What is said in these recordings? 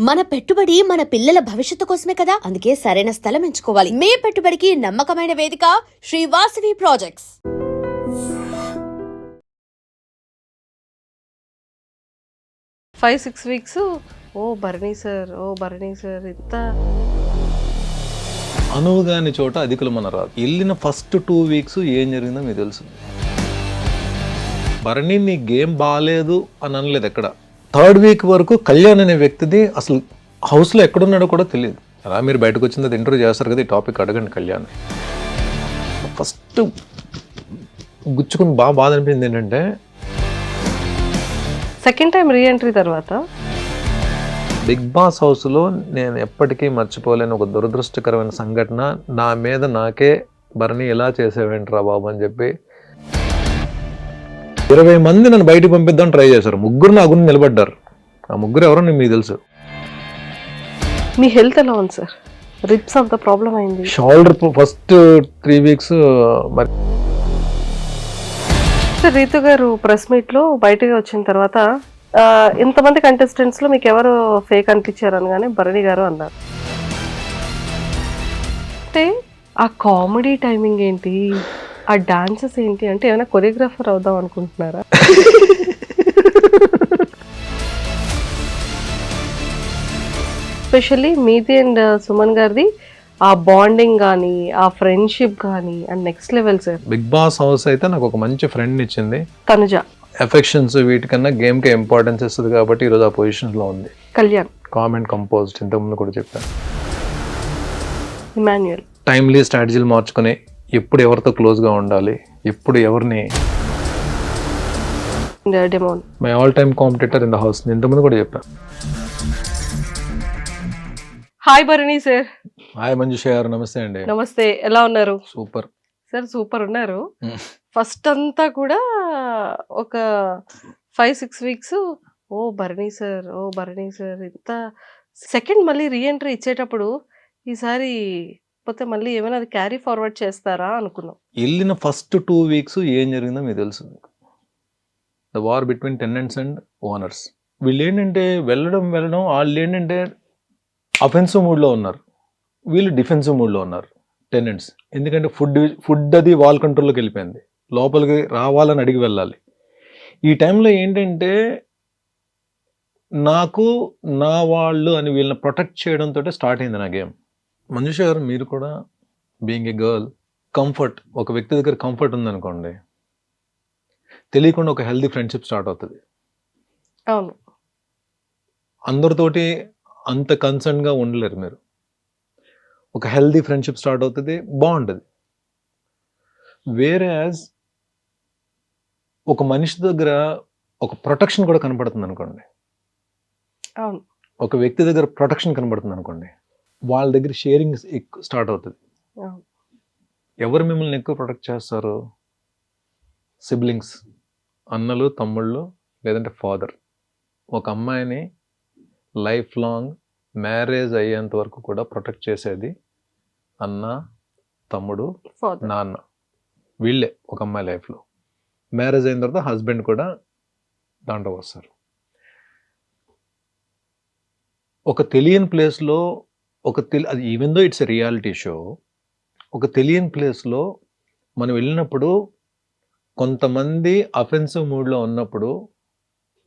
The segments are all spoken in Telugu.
మన పెట్టుబడి మన పిల్లల భవిష్యత్తు కోసమే కదా, అందుకే సరైన స్థలం ఎంచుకోవాలి. మీ పెట్టుబడికి నమ్మకమైన వేదిక Shri Vasavi projects. 5-6 weeks Bharani sir ఇంత అనువుగాని చోట అధికులు మన రాదు. వెళ్ళిన ఫస్ట్ 2 వీక్స్ ఏం జరిగిందో మీకు తెలుసు. భరణి నీ గేమ్ బాగాలేదు అని అనలేదు ఎక్కడ. 3rd వీక్ వరకు కళ్యాణ్ అనే వ్యక్తిది అసలు హౌస్లో ఎక్కడున్నాడో కూడా తెలియదు. అలా మీరు బయటకు వచ్చింది ఇంటర్వ్యూ చేస్తారు కదా, ఈ టాపిక్ అడగండి కళ్యాణ్. ఫస్ట్ గుచ్చుకుని బాధ అనిపించింది ఏంటంటే, సెకండ్ టైం రీఎంట్రీ తర్వాత బిగ్ బాస్ హౌస్లో నేను ఎప్పటికీ మర్చిపోలేని ఒక దురదృష్టకరమైన సంఘటన. నా మీద నాకే భరణి ఎలా చేసేవేంట్రా బాబు అని చెప్పి 20 మంది నన్ను బయటికి పంపిద్దాం ట్రై చేశారు. 3 నా గురించి నిలబడ్డారు. ఆ 3 ఎవరో మీకు తెలుసు. మీ హెల్త్ ఎలా ఉంది సార్? రిప్స్ అంత ప్రాబ్లం అయింది. షోల్డర్ ఫస్ట్ 3 వీక్స్ మరి. సార్ రీతు గారు ప్రెస్ మీట్లో బయటకు వచ్చిన తర్వాత ఇంతమంది కంటెస్టెంట్స్లో మీకు ఎవరు ఫేక్ అనిపించారు అనగానే భరణి గారు అన్నారు. అంటే ఆ కామెడీ టైమింగ్ ఏంటి, ఆ డాన్సెస్ ఏంటి, అంటే ఏమైనా కొరియోగ్రాఫర్ అవుదాం అనుకుంటున్నారా? ఎస్పెషల్లీ మీది అండ్ సుమన్ గారిది ఆ బాండింగ్ కానీ, ఆ ఫ్రెండ్షిప్ కానీ and next level sir. Big boss house అయితే నాకు ఒక మంచి ఫ్రెండ్ ఇచ్చింది. తనుజ ఎఫెక్షన్స్ వీటికన్నా గేమ్కే ఇంపార్టెన్స్ ఇస్తుంది కాబట్టి ఈరోజు ఆ పొజిషన్లో ఉంది. కళ్యాణ్ కామెంట్ కంపోజ్డ్ ఇంతకుముందు కూడా చెప్పాను. ఇమాన్యుయల్ టైమ్లీ స్ట్రాటజీలు మార్చుకొని ఎప్పుడు ఎవరితో క్లోజ్గా ఉండాలి, ఎప్పుడు ఎవరిని. Demon my all time competitor in the house, ఇంతకుముందు కూడా చెప్పాను. Hi Bharani sir. Hi Manjusha గారు, నమస్తే అండి. నమస్తే, ఎలా ఉన్నారు? సూపర్ సార్ సూపర్ ఉన్నారు. ఫస్ట్ అంతా కూడా ఒక 5-6 వీక్స్ భరణి సార్ ఇంత. సెకండ్ మళ్ళీ రీఎంట్రీ ఇచ్చేటప్పుడు ఈసారి పోతే మళ్ళీ ఏమైనా అది క్యారీ ఫార్వర్డ్ చేస్తారా అనుకున్నాం. వెళ్ళిన ఫస్ట్ 2 వీక్స్ ఏం జరిగిందో మీకు తెలుసు. The war between tenants and owners. వీళ్ళు ఏంటంటే వెళ్ళడం వాళ్ళు ఏంటంటే అఫెన్సివ్ మూడ్లో ఉన్నారు, వీళ్ళు డిఫెన్సివ్ మూడ్లో ఉన్నారు టెనెంట్స్. ఎందుకంటే ఫుడ్ అది వాల్ కంట్రోల్లోకి వెళ్ళిపోయింది, లోపలికి రావాలని అడిగి వెళ్ళాలి. ఈ టైంలో ఏంటంటే నాకు నా వాళ్ళు అని వీళ్ళని ప్రొటెక్ట్ చేయడంతో స్టార్ట్ అయింది నా గేమ్. మంజుష గారు, మీరు కూడా బీయింగ్ ఏ గర్ల్, కంఫర్ట్, ఒక వ్యక్తి దగ్గర కంఫర్ట్ ఉందనుకోండి, తెలియకుండా ఒక హెల్దీ ఫ్రెండ్షిప్ స్టార్ట్ అవుతుంది. అవును, అందరితోటి అంత కన్సర్న్గా ఉండలేరు మీరు. ఒక హెల్దీ ఫ్రెండ్షిప్ స్టార్ట్ అవుతుంది, బాగుంటుంది. వేరే ఒక మనిషి దగ్గర ఒక ప్రొటెక్షన్ కూడా కనపడుతుంది అనుకోండి. అవును, ఒక వ్యక్తి దగ్గర ప్రొటెక్షన్ కనబడుతుంది అనుకోండి, వాళ్ళ దగ్గర షేరింగ్ స్టార్ట్ అవుతుంది. ఎవరు మిమ్మల్ని ఎక్కువ ప్రొటెక్ట్ చేస్తారు? సిబ్లింగ్స్, అన్నలు, తమ్ముళ్ళు, లేదంటే ఫాదర్. ఒక అమ్మాయిని లైఫ్ లాంగ్ మ్యారేజ్ అయ్యేంత వరకు కూడా ప్రొటెక్ట్ చేసేది అన్న, తమ్ముడు, నాన్న. వీళ్ళే ఒక అమ్మాయి లైఫ్లో. మ్యారేజ్ అయిన తర్వాత హస్బెండ్ కూడా దాంట్లో వస్తారు. ఒక తెలియని ప్లేస్లో అది even though it's a reality show, ఒక తెలియని ప్లేస్లో మనం వెళ్ళినప్పుడు కొంతమంది అఫెన్సివ్ మూడ్లో ఉన్నప్పుడు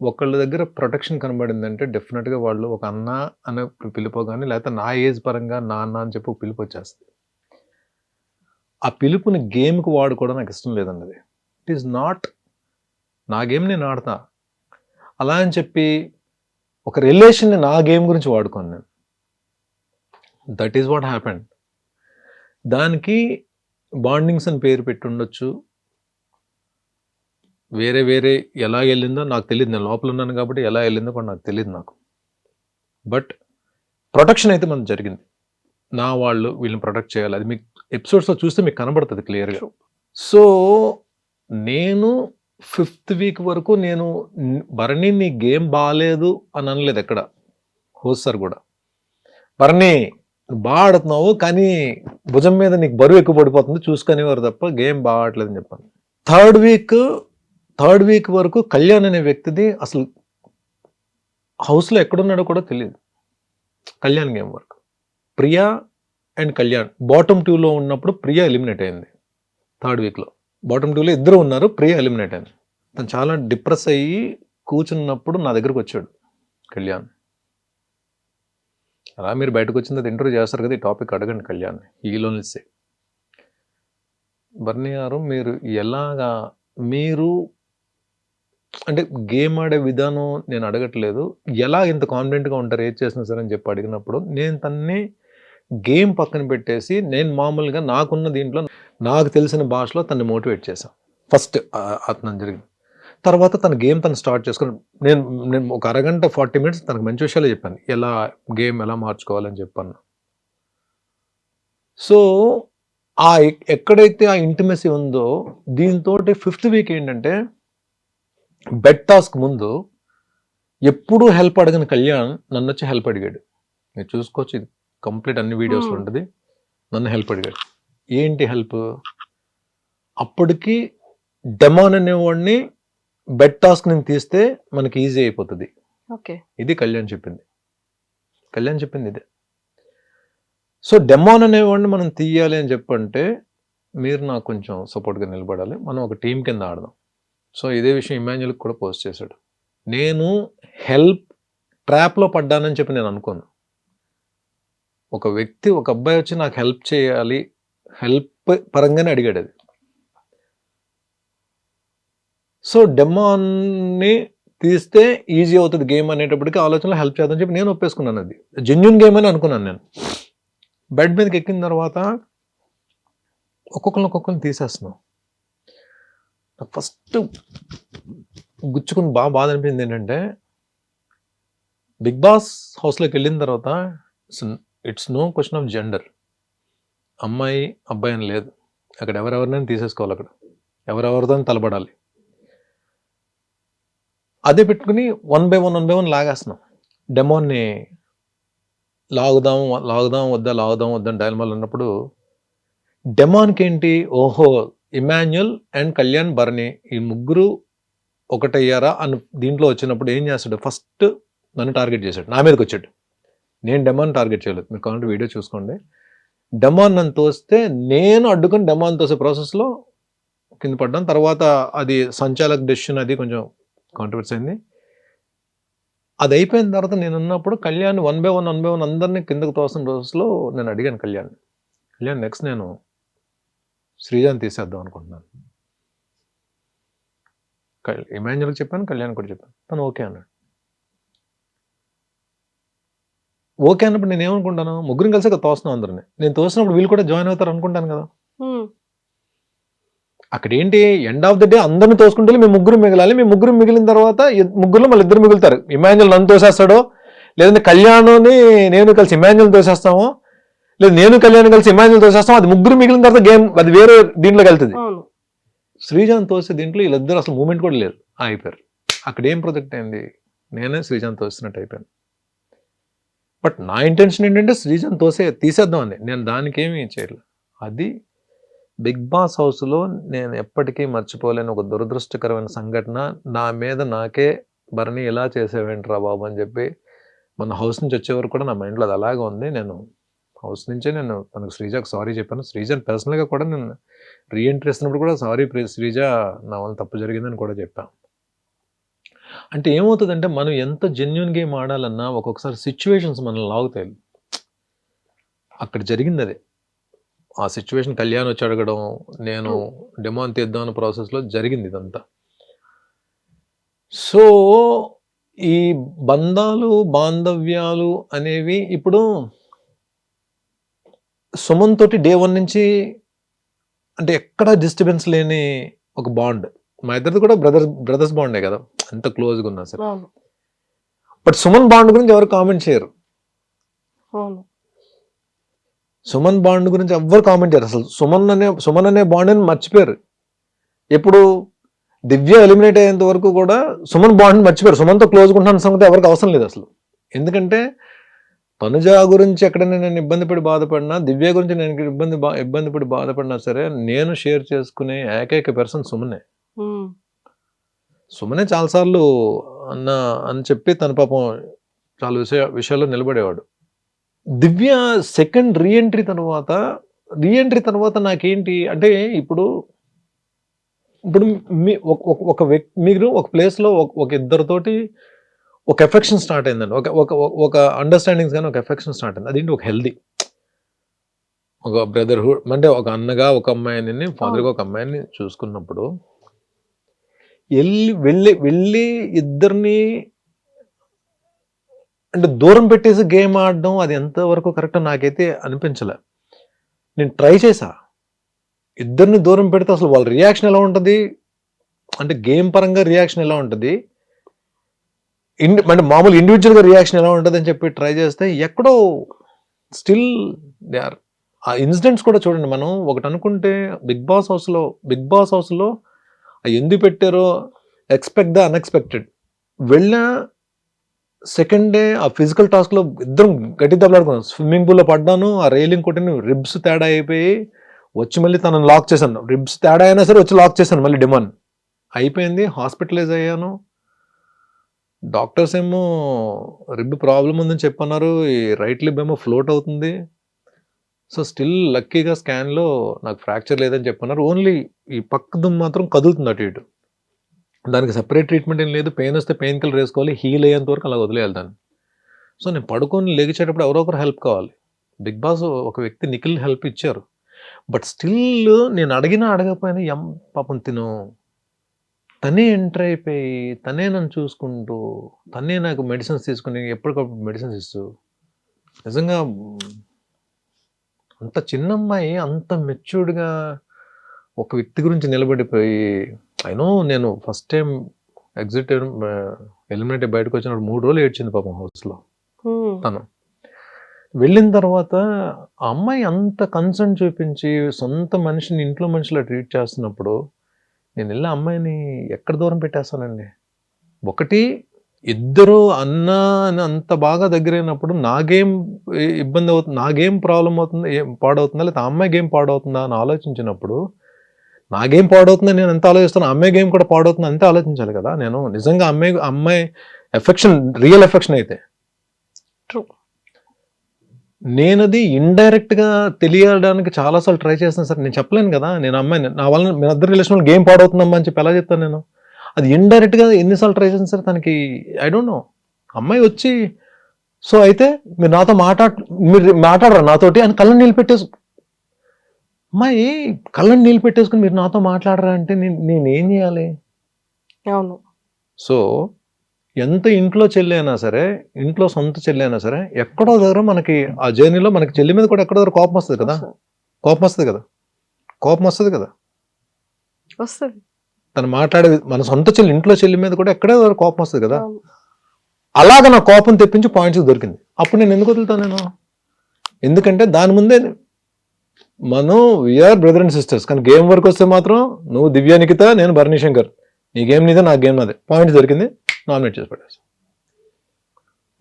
ఒకళ్ళ దగ్గర ప్రొటెక్షన్ కనబడిందంటే డెఫినెట్గా వాళ్ళు ఒక అన్న అనే పిలుపు కానీ, లేకపోతే నా ఏజ్ పరంగా నాన్న అని చెప్పి పిలుపు వచ్చేస్తుంది. ఆ పిలుపుని గేమ్కి వాడుకోవడం నాకు ఇష్టం లేదన్నది. ఇట్ ఈస్ నాట్ నా గేమ్, నేను ఆడతా అలా అని చెప్పి ఒక రిలేషన్ని నా గేమ్ గురించి వాడుకోను నేను. That is what happened. దానికి బాండింగ్స్ అని పేరు పెట్టి ఉండొచ్చు, వేరే ఎలా వెళ్ళిందో నాకు తెలియదు. నేను లోపల ఉన్నాను కాబట్టి ఎలా వెళ్ళిందో కూడా నాకు తెలియదు నాకు. బట్ ప్రొటెక్షన్ అయితే మనకు జరిగింది. నా వాళ్ళు వీళ్ళని ప్రొటెక్ట్ చేయాలి, అది మీకు ఎపిసోడ్స్లో చూస్తే మీకు కనబడుతుంది క్లియర్గా. సో నేను 5th వీక్ వరకు నేను భరణి నీ గేమ్ బాగాలేదు అని అనలేదు ఎక్కడ. హోస్ట్ సార్ కూడా భరణి బాగా ఆడుతున్నావు కానీ భుజం మీద నీకు బరువు ఎక్కువ పడిపోతుంది చూసుకునేవారు తప్ప గేమ్ బాగా ఆడలేదని చెప్పాను. 3rd వీక్ వరకు కళ్యాణ్ అనే వ్యక్తిది అసలు హౌస్లో ఎక్కడున్నాడో కూడా తెలియదు. కళ్యాణ్ గేమ్ వరకు. ప్రియా అండ్ కళ్యాణ్ బాటమ్ 2లో ఉన్నప్పుడు ప్రియా ఎలిమినేట్ అయింది 3rd వీక్లో. బాటమ్ 2లో ఇద్దరు ఉన్నారు, ప్రియా ఎలిమినేట్ అయింది. తను చాలా డిప్రెస్ అయ్యి కూర్చున్నప్పుడు నా దగ్గరకు వచ్చాడు కళ్యాణ్. అలా మీరు బయటకు వచ్చింది ఇంటర్వ్యూ చేస్తారు కదా, ఈ టాపిక్ అడగండి కళ్యాణ్, ఈలోనిసే బర్నీ గారు మీరు ఎలాగా, మీరు అంటే గేమ్ ఆడే విధానం నేను అడగట్లేదు, ఎలా ఇంత కాన్ఫిడెంట్గా ఉంటారు ఏది చేసినా సరే అని చెప్పి అడిగినప్పుడు నేను తన్ని గేమ్ పక్కన పెట్టేసి నేను మామూలుగా నాకున్న దీంట్లో నాకు తెలిసిన భాషలో తన్ని మోటివేట్ చేశాను ఫస్ట్. అతను జరిగింది తర్వాత తన గేమ్ తను స్టార్ట్ చేసుకుని నేను ఒక అరగంట 40 minutes తనకు మంచి విషయాలు చెప్పాను, ఎలా గేమ్ ఎలా మార్చుకోవాలని చెప్పాను. సో ఆ ఎక్కడైతే ఆ ఇంటిమసీ ఉందో దీంతో 5th వీక్ ఏంటంటే బెడ్ టాస్క్ ముందు ఎప్పుడూ హెల్ప్ అడగని కళ్యాణ్ నన్ను వచ్చి హెల్ప్ అడిగాడు. మీరు చూసుకోవచ్చు, ఇది కంప్లీట్ అన్ని వీడియోస్లో ఉంటుంది. నన్ను హెల్ప్ అడిగాడు. ఏంటి హెల్ప్? అప్పటికి డెమాన్ అనేవాడిని బెడ్ టాస్క్ నేను తీస్తే మనకి ఈజీ అయిపోతుంది. ఓకే, ఇది కళ్యాణ్ చెప్పింది. కళ్యాణ్ చెప్పింది ఇదే. సో డెమాన్ అనేవాడిని మనం తీయాలి అని చెప్పంటే మీరు నాకు కొంచెం సపోర్ట్గా నిలబడాలి, మనం ఒక టీం కింద ఆడదాం. సో ఇదే విషయం ఇమాన్యుల్కి కూడా పోస్ట్ చేశాడు. నేను హెల్ప్ ట్రాప్లో పడ్డానని చెప్పి నేను అనుకోను. ఒక వ్యక్తి, ఒక అబ్బాయి వచ్చి నాకు హెల్ప్ చేయాలి, హెల్ప్ పరంగానే అడిగాడు అది. సో డెమాన్ని తీస్తే ఈజీ అవుతుంది గేమ్ అనేటప్పటికీ ఆలోచనలో హెల్ప్ చేద్దామని చెప్పి నేను ఒప్పేసుకున్నాను. అది జెన్యూన్ గేమ్ అని అనుకున్నాను. నేను బెడ్ మీదకి ఎక్కిన తర్వాత ఒక్కొక్కరిని తీసేస్తున్నాం. ఫస్ట్ గుచ్చుకుని బాధ అనిపించింది ఏంటంటే, బిగ్ బాస్ హౌస్లోకి వెళ్ళిన తర్వాత it's no question of gender, అమ్మాయి అబ్బాయి అని లేదు. అక్కడ ఎవరెవరినైనా తీసేసుకోవాలి, అక్కడ ఎవరెవరితో తలబడాలి. అదే పెట్టుకుని 1 by 1 లాగేస్తున్నాం. డెమోన్ని లాగుదాం వద్దా డైలమాలు ఉన్నప్పుడు డెమాన్కి ఏంటి, ఓహో ఇమాన్యుల్ అండ్ కళ్యాణ్ బర్నీ ఈ ముగ్గురు ఒకటయ్యారా అని దీంట్లో వచ్చినప్పుడు ఏం చేస్తాడు, ఫస్ట్ నన్ను టార్గెట్ చేశాడు, నా మీదకి వచ్చాడు. నేను డెమాన్ టార్గెట్ చేయలేదు, మీరు కావాలంటే వీడియో చూసుకోండి. డెమాన్ నన్ను తోస్తే నేను అడ్డుకొని డెమాన్ తోసే ప్రాసెస్లో కింద పడ్డాను. తర్వాత అది సంచాలక్ డెసిషన్, అది కొంచెం కాంట్రవర్సీ అయింది. అది అయిపోయిన తర్వాత నేను ఉన్నప్పుడు కళ్యాణ్ 1 by 1 అందరినీ కిందకు తోసిన రోజులో నేను అడిగాను కళ్యాణ్ నెక్స్ట్ నేను శ్రీజాని తీసేద్దాం అనుకుంటున్నాను. ఇమాన్యుల్కి చెప్పాను, కళ్యాణ్ కూడా చెప్పాను. తను ఓకే అన్నాడు. ఓకే అన్నప్పుడు నేను ఏమనుకుంటాను, ముగ్గురిని కలిసి తోస్తున్నాం అందరిని. నేను తోసినప్పుడు వీళ్ళు కూడా జాయిన్ అవుతారు అనుకుంటాను కదా. అక్కడ ఏంటి, ఎండ్ ఆఫ్ ద డే అందరిని తోసుకుంటే మేము ముగ్గురు మిగలాలి. మేము ముగ్గురు మిగిలిన తర్వాత ముగ్గురులో మళ్ళీ ఇద్దరు మిగులుతారు. ఇమాన్యుల్ నన్ను తోసేస్తాడో, లేదంటే కళ్యాణ్ని నేను కలిసి ఇమాన్యుల్ తోసేస్తామో, లేదు నేను కళ్యాణ్ కలిసి ఇమాన్యుల్ తోసేస్తాం. అది ముగ్గురు మిగిలిన తర్వాత గేమ్ అది వేరే దీంట్లోకి వెళ్తుంది. శ్రీజాన్ తోసే దీంట్లో వీళ్ళిద్దరు అసలు మూమెంట్ కూడా లేదు, అయిపోయారు. అక్కడ ఏం ప్రొజెక్ట్ అయింది, నేనే శ్రీజాన్ తోసినట్టు అయిపోయాను. బట్ నా ఇంటెన్షన్ ఏంటంటే శ్రీజాన్ తీసేద్దాం అని, నేను దానికి ఏమీ చేయలేదు. అది బిగ్ బాస్ హౌస్లో నేను ఎప్పటికీ మర్చిపోలేని ఒక దురదృష్టకరమైన సంఘటన. నా మీద నాకే బర్నీ ఎలా చేసేవేంట్రా బాబు అని చెప్పి మన హౌస్ నుంచి వచ్చేవరకు కూడా నా మైండ్లో అది అలాగే ఉంది. నేను హౌస్ నుంచే నేను తనకు శ్రీజాకు సారీ చెప్పాను. శ్రీజాని పర్సనల్గా కూడా నేను రీఎంట్రీ ఇస్తున్నప్పుడు కూడా సారీ శ్రీజ, నా వల్ల తప్పు జరిగిందని కూడా చెప్పాను. అంటే ఏమవుతుందంటే మనం ఎంత జెన్యున్ గేమ్ ఆడాలన్నా ఒక్కొక్కసారి సిచ్యువేషన్స్ మనల్ని లాగుతాయి. అక్కడ జరిగింది అదే. ఆ సిచ్యువేషన్ కళ్యాణ్ వచ్చి అడగడం, నేను డెమాన్ తీద్దాం అన్న ప్రాసెస్లో జరిగింది ఇదంతా. సో ఈ బంధాలు బాంధవ్యాలు అనేవి ఇప్పుడు సుమన్ తోటి డే 1 నుంచి అంటే ఎక్కడా డిస్టర్బెన్స్ లేని ఒక బాండ్. మా ఇద్దరిది కూడా బ్రదర్స్ బాండే కదా, ఎంత క్లోజ్గా ఉన్నా సరే. బట్ సుమన్ బాండ్ గురించి ఎవరు కామెంట్ చేయరు. సుమన్ బాండ్ గురించి ఎవ్వరు కామెంట్ చేయరు అసలు. సుమన్ అనే బాండ్ అని మర్చిపోయారు. ఎప్పుడు దివ్య ఎలిమినేట్ అయ్యేంత వరకు కూడా సుమన్ బాండ్ మర్చిపోయారు. సుమన్తో క్లోజ్గా ఉంటున్న సంగతి ఎవరికి అవసరం లేదు అసలు. ఎందుకంటే తనుజ గురించి ఎక్కడైనా నేను ఇబ్బంది పడి బాధపడినా, దివ్య గురించి నేను ఇబ్బంది పడి బాధపడినా సరే నేను షేర్ చేసుకునే ఏకైక పర్సన్ సుమనే. సుమనే చాలాసార్లు అని చెప్పి తన పాపం చాలా విషయాల్లో నిలబడేవాడు. దివ్య సెకండ్ రీఎంట్రీ తర్వాత నాకేంటి అంటే ఇప్పుడు ఒక వ్యక్తి మీరు ఒక ప్లేస్లో ఒక ఇద్దరితోటి ఒక ఎఫెక్షన్ స్టార్ట్ అయిందండి, ఒక అండర్స్టాండింగ్స్ కానీ ఒక ఎఫెక్షన్ స్టార్ట్ అయింది. అదేంటి ఒక హెల్దీ ఒక బ్రదర్హుడ్ అంటే ఒక అన్నగా ఒక అమ్మాయిని ఫాదర్గా ఒక అమ్మాయిని చూసుకున్నప్పుడు వెళ్ళి ఇద్దరిని అంటే దూరం పెట్టేసి గేమ్ ఆడడం అది ఎంతవరకు కరెక్ట్ నాకైతే అనిపించలే. నేను ట్రై చేశా, ఇద్దరిని దూరం పెడితే అసలు వాళ్ళ రియాక్షన్ ఎలా ఉంటుంది, అంటే గేమ్ పరంగా రియాక్షన్ ఎలా ఉంటుంది, అంటే మామూలు ఇండివిజువల్గా రియాక్షన్ ఎలా ఉంటుంది అని చెప్పి ట్రై చేస్తే ఎక్కడో స్టిల్ దే ఆర్. ఆ ఇన్సిడెంట్స్ కూడా చూడండి, మనం ఒకటి అనుకుంటే బిగ్ బాస్ హౌస్లో ఎందుకు పెట్టారో ఎక్స్పెక్ట్ ద అన్ఎక్స్పెక్టెడ్. వెళ్ళిన సెకండ్ డే ఆ ఫిజికల్ టాస్క్లో ఇద్దరం గట్టి దెబ్బలాడుకున్నాం. స్విమ్మింగ్ పూల్లో పడ్డాను, ఆ రైలింగ్ కొట్టిన రిబ్స్ తేడా అయిపోయి వచ్చి మళ్ళీ తనను లాక్ చేశాను. రిబ్స్ తేడా అయినా సరే వచ్చి లాక్ చేశాను మళ్ళీ, డిమాండ్ అయిపోయింది. హాస్పిటలైజ్ అయ్యాను. డాక్టర్స్ ఏమో రిబ్ ప్రాబ్లం ఉందని చెప్పన్నారు, ఈ రైట్ లిబ్ ఏమో ఫ్లోట్ అవుతుంది. సో స్టిల్ లక్కీగా స్కాన్లో నాకు ఫ్రాక్చర్ లేదని చెప్పన్నారు. ఓన్లీ ఈ పక్క దుమ్ము మాత్రం కదులుతుంది అటు ఇటు. దానికి సెపరేట్ ట్రీట్మెంట్ ఏం లేదు, పెయిన్ వస్తే పెయిన్ కిల్లర్ వేసుకోవాలి, హీల్ అయ్యేంత వరకు అలా వదిలేయాలి దాన్ని. సో నేను పడుకొని లేచేటప్పుడు ఎవరో ఒకరు హెల్ప్ కావాలి. బిగ్ బాస్ ఒక వ్యక్తి నిఖిల్ హెల్ప్ ఇచ్చారు, బట్ స్టిల్ నేను అడగకపోయినా పాపం తనే ఎంటర్ అయిపోయి తనే నన్ను చూసుకుంటూ తనే నాకు మెడిసిన్స్ తీసుకుని ఎప్పటికప్పుడు మెడిసిన్స్ ఇస్తూ, నిజంగా అంత చిన్న అమ్మాయి అంత మెచ్యూర్డ్గా ఒక వ్యక్తి గురించి నిలబడిపోయి, అయినో నేను ఫస్ట్ టైం ఎగ్జిట్ ఎలిమినేట్ బయటకు వచ్చినప్పుడు 3 రోజులు ఏడ్చింది పాపం హౌస్లో. తను వెళ్ళిన తర్వాత ఆ అమ్మాయి అంత కన్సర్న్ చూపించి సొంత మనిషిని ఇంట్లో మనిషిలా ట్రీట్ చేస్తున్నప్పుడు నేను వెళ్ళి అమ్మాయిని ఎక్కడ దూరం పెట్టేస్తానండి. ఒకటి ఇద్దరు అన్న అని అంత బాగా దగ్గరైనప్పుడు నా గేమ్ ఇబ్బంది అవుతుంది, నా గేమ్ ప్రాబ్లం అవుతుంది, పాడవుతుందా, లేదా అమ్మాయి గేమ్ పాడవుతుందా అని ఆలోచించినప్పుడు, నా గేమ్ పాడవుతుందని నేను ఎంత ఆలోచిస్తాను, అమ్మాయి గేమ్ కూడా పాడవుతుంది అంతే ఆలోచించాలి కదా. నేను నిజంగా అమ్మాయి ఎఫెక్షన్ రియల్ ఎఫెక్షన్ అయితే నేనది ఇండైరెక్ట్గా తెలియడానికి చాలాసార్లు ట్రై చేస్తాను సార్. నేను చెప్పలేను కదా, నేను అమ్మాయిని నా వల్ల మీ ఇద్దరు రిలేషన్ గేమ్ పాడవుతుందమ్మా అని చెప్పి ఎలా చెప్తాను నేను. అది ఇండైరెక్ట్గా ఎన్నిసార్లు ట్రై చేస్తాను సార్. తనకి ఐ డోంట్ నో, అమ్మాయి వచ్చి సో అయితే మీరు నాతో మీరు మాట్లాడరా నాతోటి అని కళ్ళని నీళ్ళు పెట్టేసు, అమ్మాయి కళ్ళని నీళ్ళు పెట్టేసుకుని మీరు నాతో మాట్లాడరా అంటే నేనేం చేయాలి. అవును. సో ఎంత ఇంట్లో చెల్లి అయినా సరే, ఇంట్లో సొంత చెల్లి అయినా సరే, ఎక్కడో దగ్గర మనకి ఆ జర్నీలో మనకి చెల్లి మీద కూడా ఎక్కడో దగ్గర కోపం వస్తుంది కదా. వస్తుంది. తను మాట్లాడే మన సొంత చెల్లి ఇంట్లో చెల్లి మీద కూడా ఎక్కడో దగ్గర కోపం వస్తుంది కదా. అలాగ నా కోపం తెప్పించి పాయింట్స్ దొరికింది. అప్పుడు నేను ఎందుకు వదులుతాను నేను, ఎందుకంటే దాని ముందే మనం వీఆర్ బ్రదర్ అండ్ సిస్టర్స్. కానీ గేమ్ వరకు వస్తే మాత్రం నువ్వు దివ్య నిఖిత, నేను భరణి శంకర్, నీ గేమ్ నీదే నా గేమ్ నాదే, పాయింట్స్ దొరికింది, నామినేట్ చేసి పడేసి.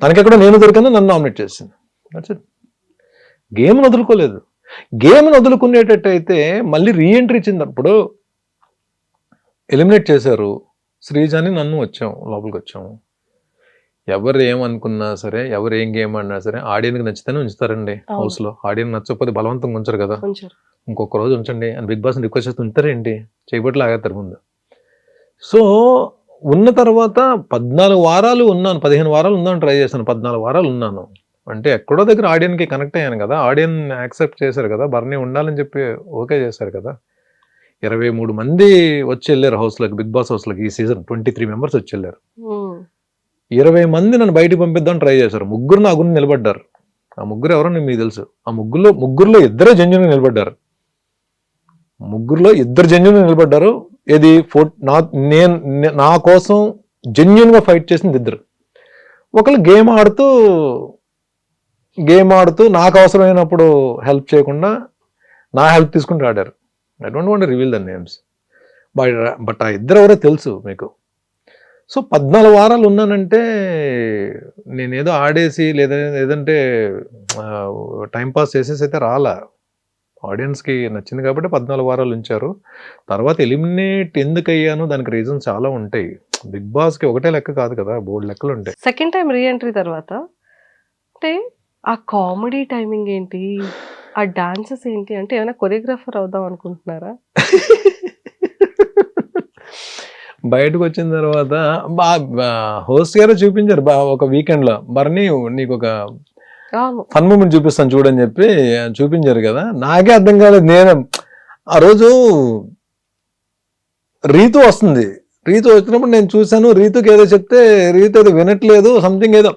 తనకెక్కడ నేను దొరికిందో నన్ను నామినేట్ చేసింది. That's it. గేమ్ను వదులుకోలేదు. గేమ్ను వదులుకునేటట్టయితే మళ్ళీ రీఎంట్రీ ఇచ్చినప్పుడు ఎలిమినేట్ చేశారు శ్రీజాని, నన్ను లోపలికి వచ్చాము. ఎవరు ఏమనుకున్నా సరే, ఎవరు ఏం గేమ్ ఆడినా సరే ఆడియన్కి నచ్చితేనే ఉంచుతారండి హౌస్లో. ఆడియన్ నచ్చకపోతే బలవంతంగా ఉంచరు కదా. ఇంకొక రోజు ఉంచండి అని బిగ్ బాస్ని రిక్వెస్ట్ చేస్తే ఉంటారేంటి, చేయబట్టి లాగేస్తారు ముందు. సో ఉన్న తర్వాత 14 వారాలు ఉన్నాను, 15 వారాలు ఉందామని ట్రై చేశాను. 14 వారాలు ఉన్నాను అంటే ఎక్కడో దగ్గర ఆడియన్కి కనెక్ట్ అయ్యాను కదా, ఆడియన్ యాక్సెప్ట్ చేశారు కదా, బర్నీ ఉండాలని చెప్పి ఓకే చేశారు కదా. 23 మంది వచ్చి వెళ్ళారు హౌస్లోకి, బిగ్ బాస్ హౌస్లోకి. ఈ సీజన్ 23 మెంబర్స్ వచ్చి వెళ్ళారు. 20 మంది నన్ను బయటకు పంపిద్దామని ట్రై చేశారు. 3 నా గురించి నిలబడ్డారు. ఆ 3 ఎవరో మీకు తెలుసు. ఆ ముగ్గురులో 2 జెన్యూన్గా నిలబడ్డారు. 3లో 2 జెన్యూన్గా నిలబడ్డారు. ఇది నా కోసం జెన్యూన్గా ఫైట్ చేసింది 2. ఒకళ్ళు గేమ్ ఆడుతూ నాకు అవసరమైనప్పుడు హెల్ప్ చేయకుండా నా హెల్ప్ తీసుకుంటూ ఆడారు. I don't want to reveal the names, but ఆ 2 ఎవరో తెలుసు మీకు. సో 14 వారాలు ఉన్నానంటే నేనేదో ఆడేసి లేదంటే టైంపాస్ చేసేసి అయితే రాలా. ఆడియన్స్కి నచ్చింది కాబట్టి 14 వారాలు ఉంచారు. తర్వాత ఎలిమినేట్ ఎందుకు అయ్యాను దానికి రీజన్స్ చాలా ఉంటాయి. బిగ్ బాస్కి ఒకటే లెక్క కాదు కదా, బోర్డు లెక్కలు ఉంటాయి. సెకండ్ టైం రీఎంట్రీ తర్వాత అంటే ఆ కామెడీ టైమింగ్ ఏంటి? ఆ డాన్సెస్ ఏంటి? అంటే ఏమైనా కొరియోగ్రాఫర్ అవుదాం అనుకుంటున్నారా? బయటకు వచ్చిన తర్వాత హోస్ట్ గారే చూపించారు ఒక వీకెండ్ లో, బర్నీ నీకు ఒక అవును. ఫన్ మూమెంట్ చూపిస్తాను చూడని చెప్పి చూపించారు కదా. నాకే అర్థం కాలేదు. నేను ఆ రోజు రీతు వస్తుంది, రీతు వచ్చినప్పుడు నేను చూశాను. రీతుకి ఏదో చెప్తే రీతు ఏదో వినట్లేదు, సంథింగ్ ఏదో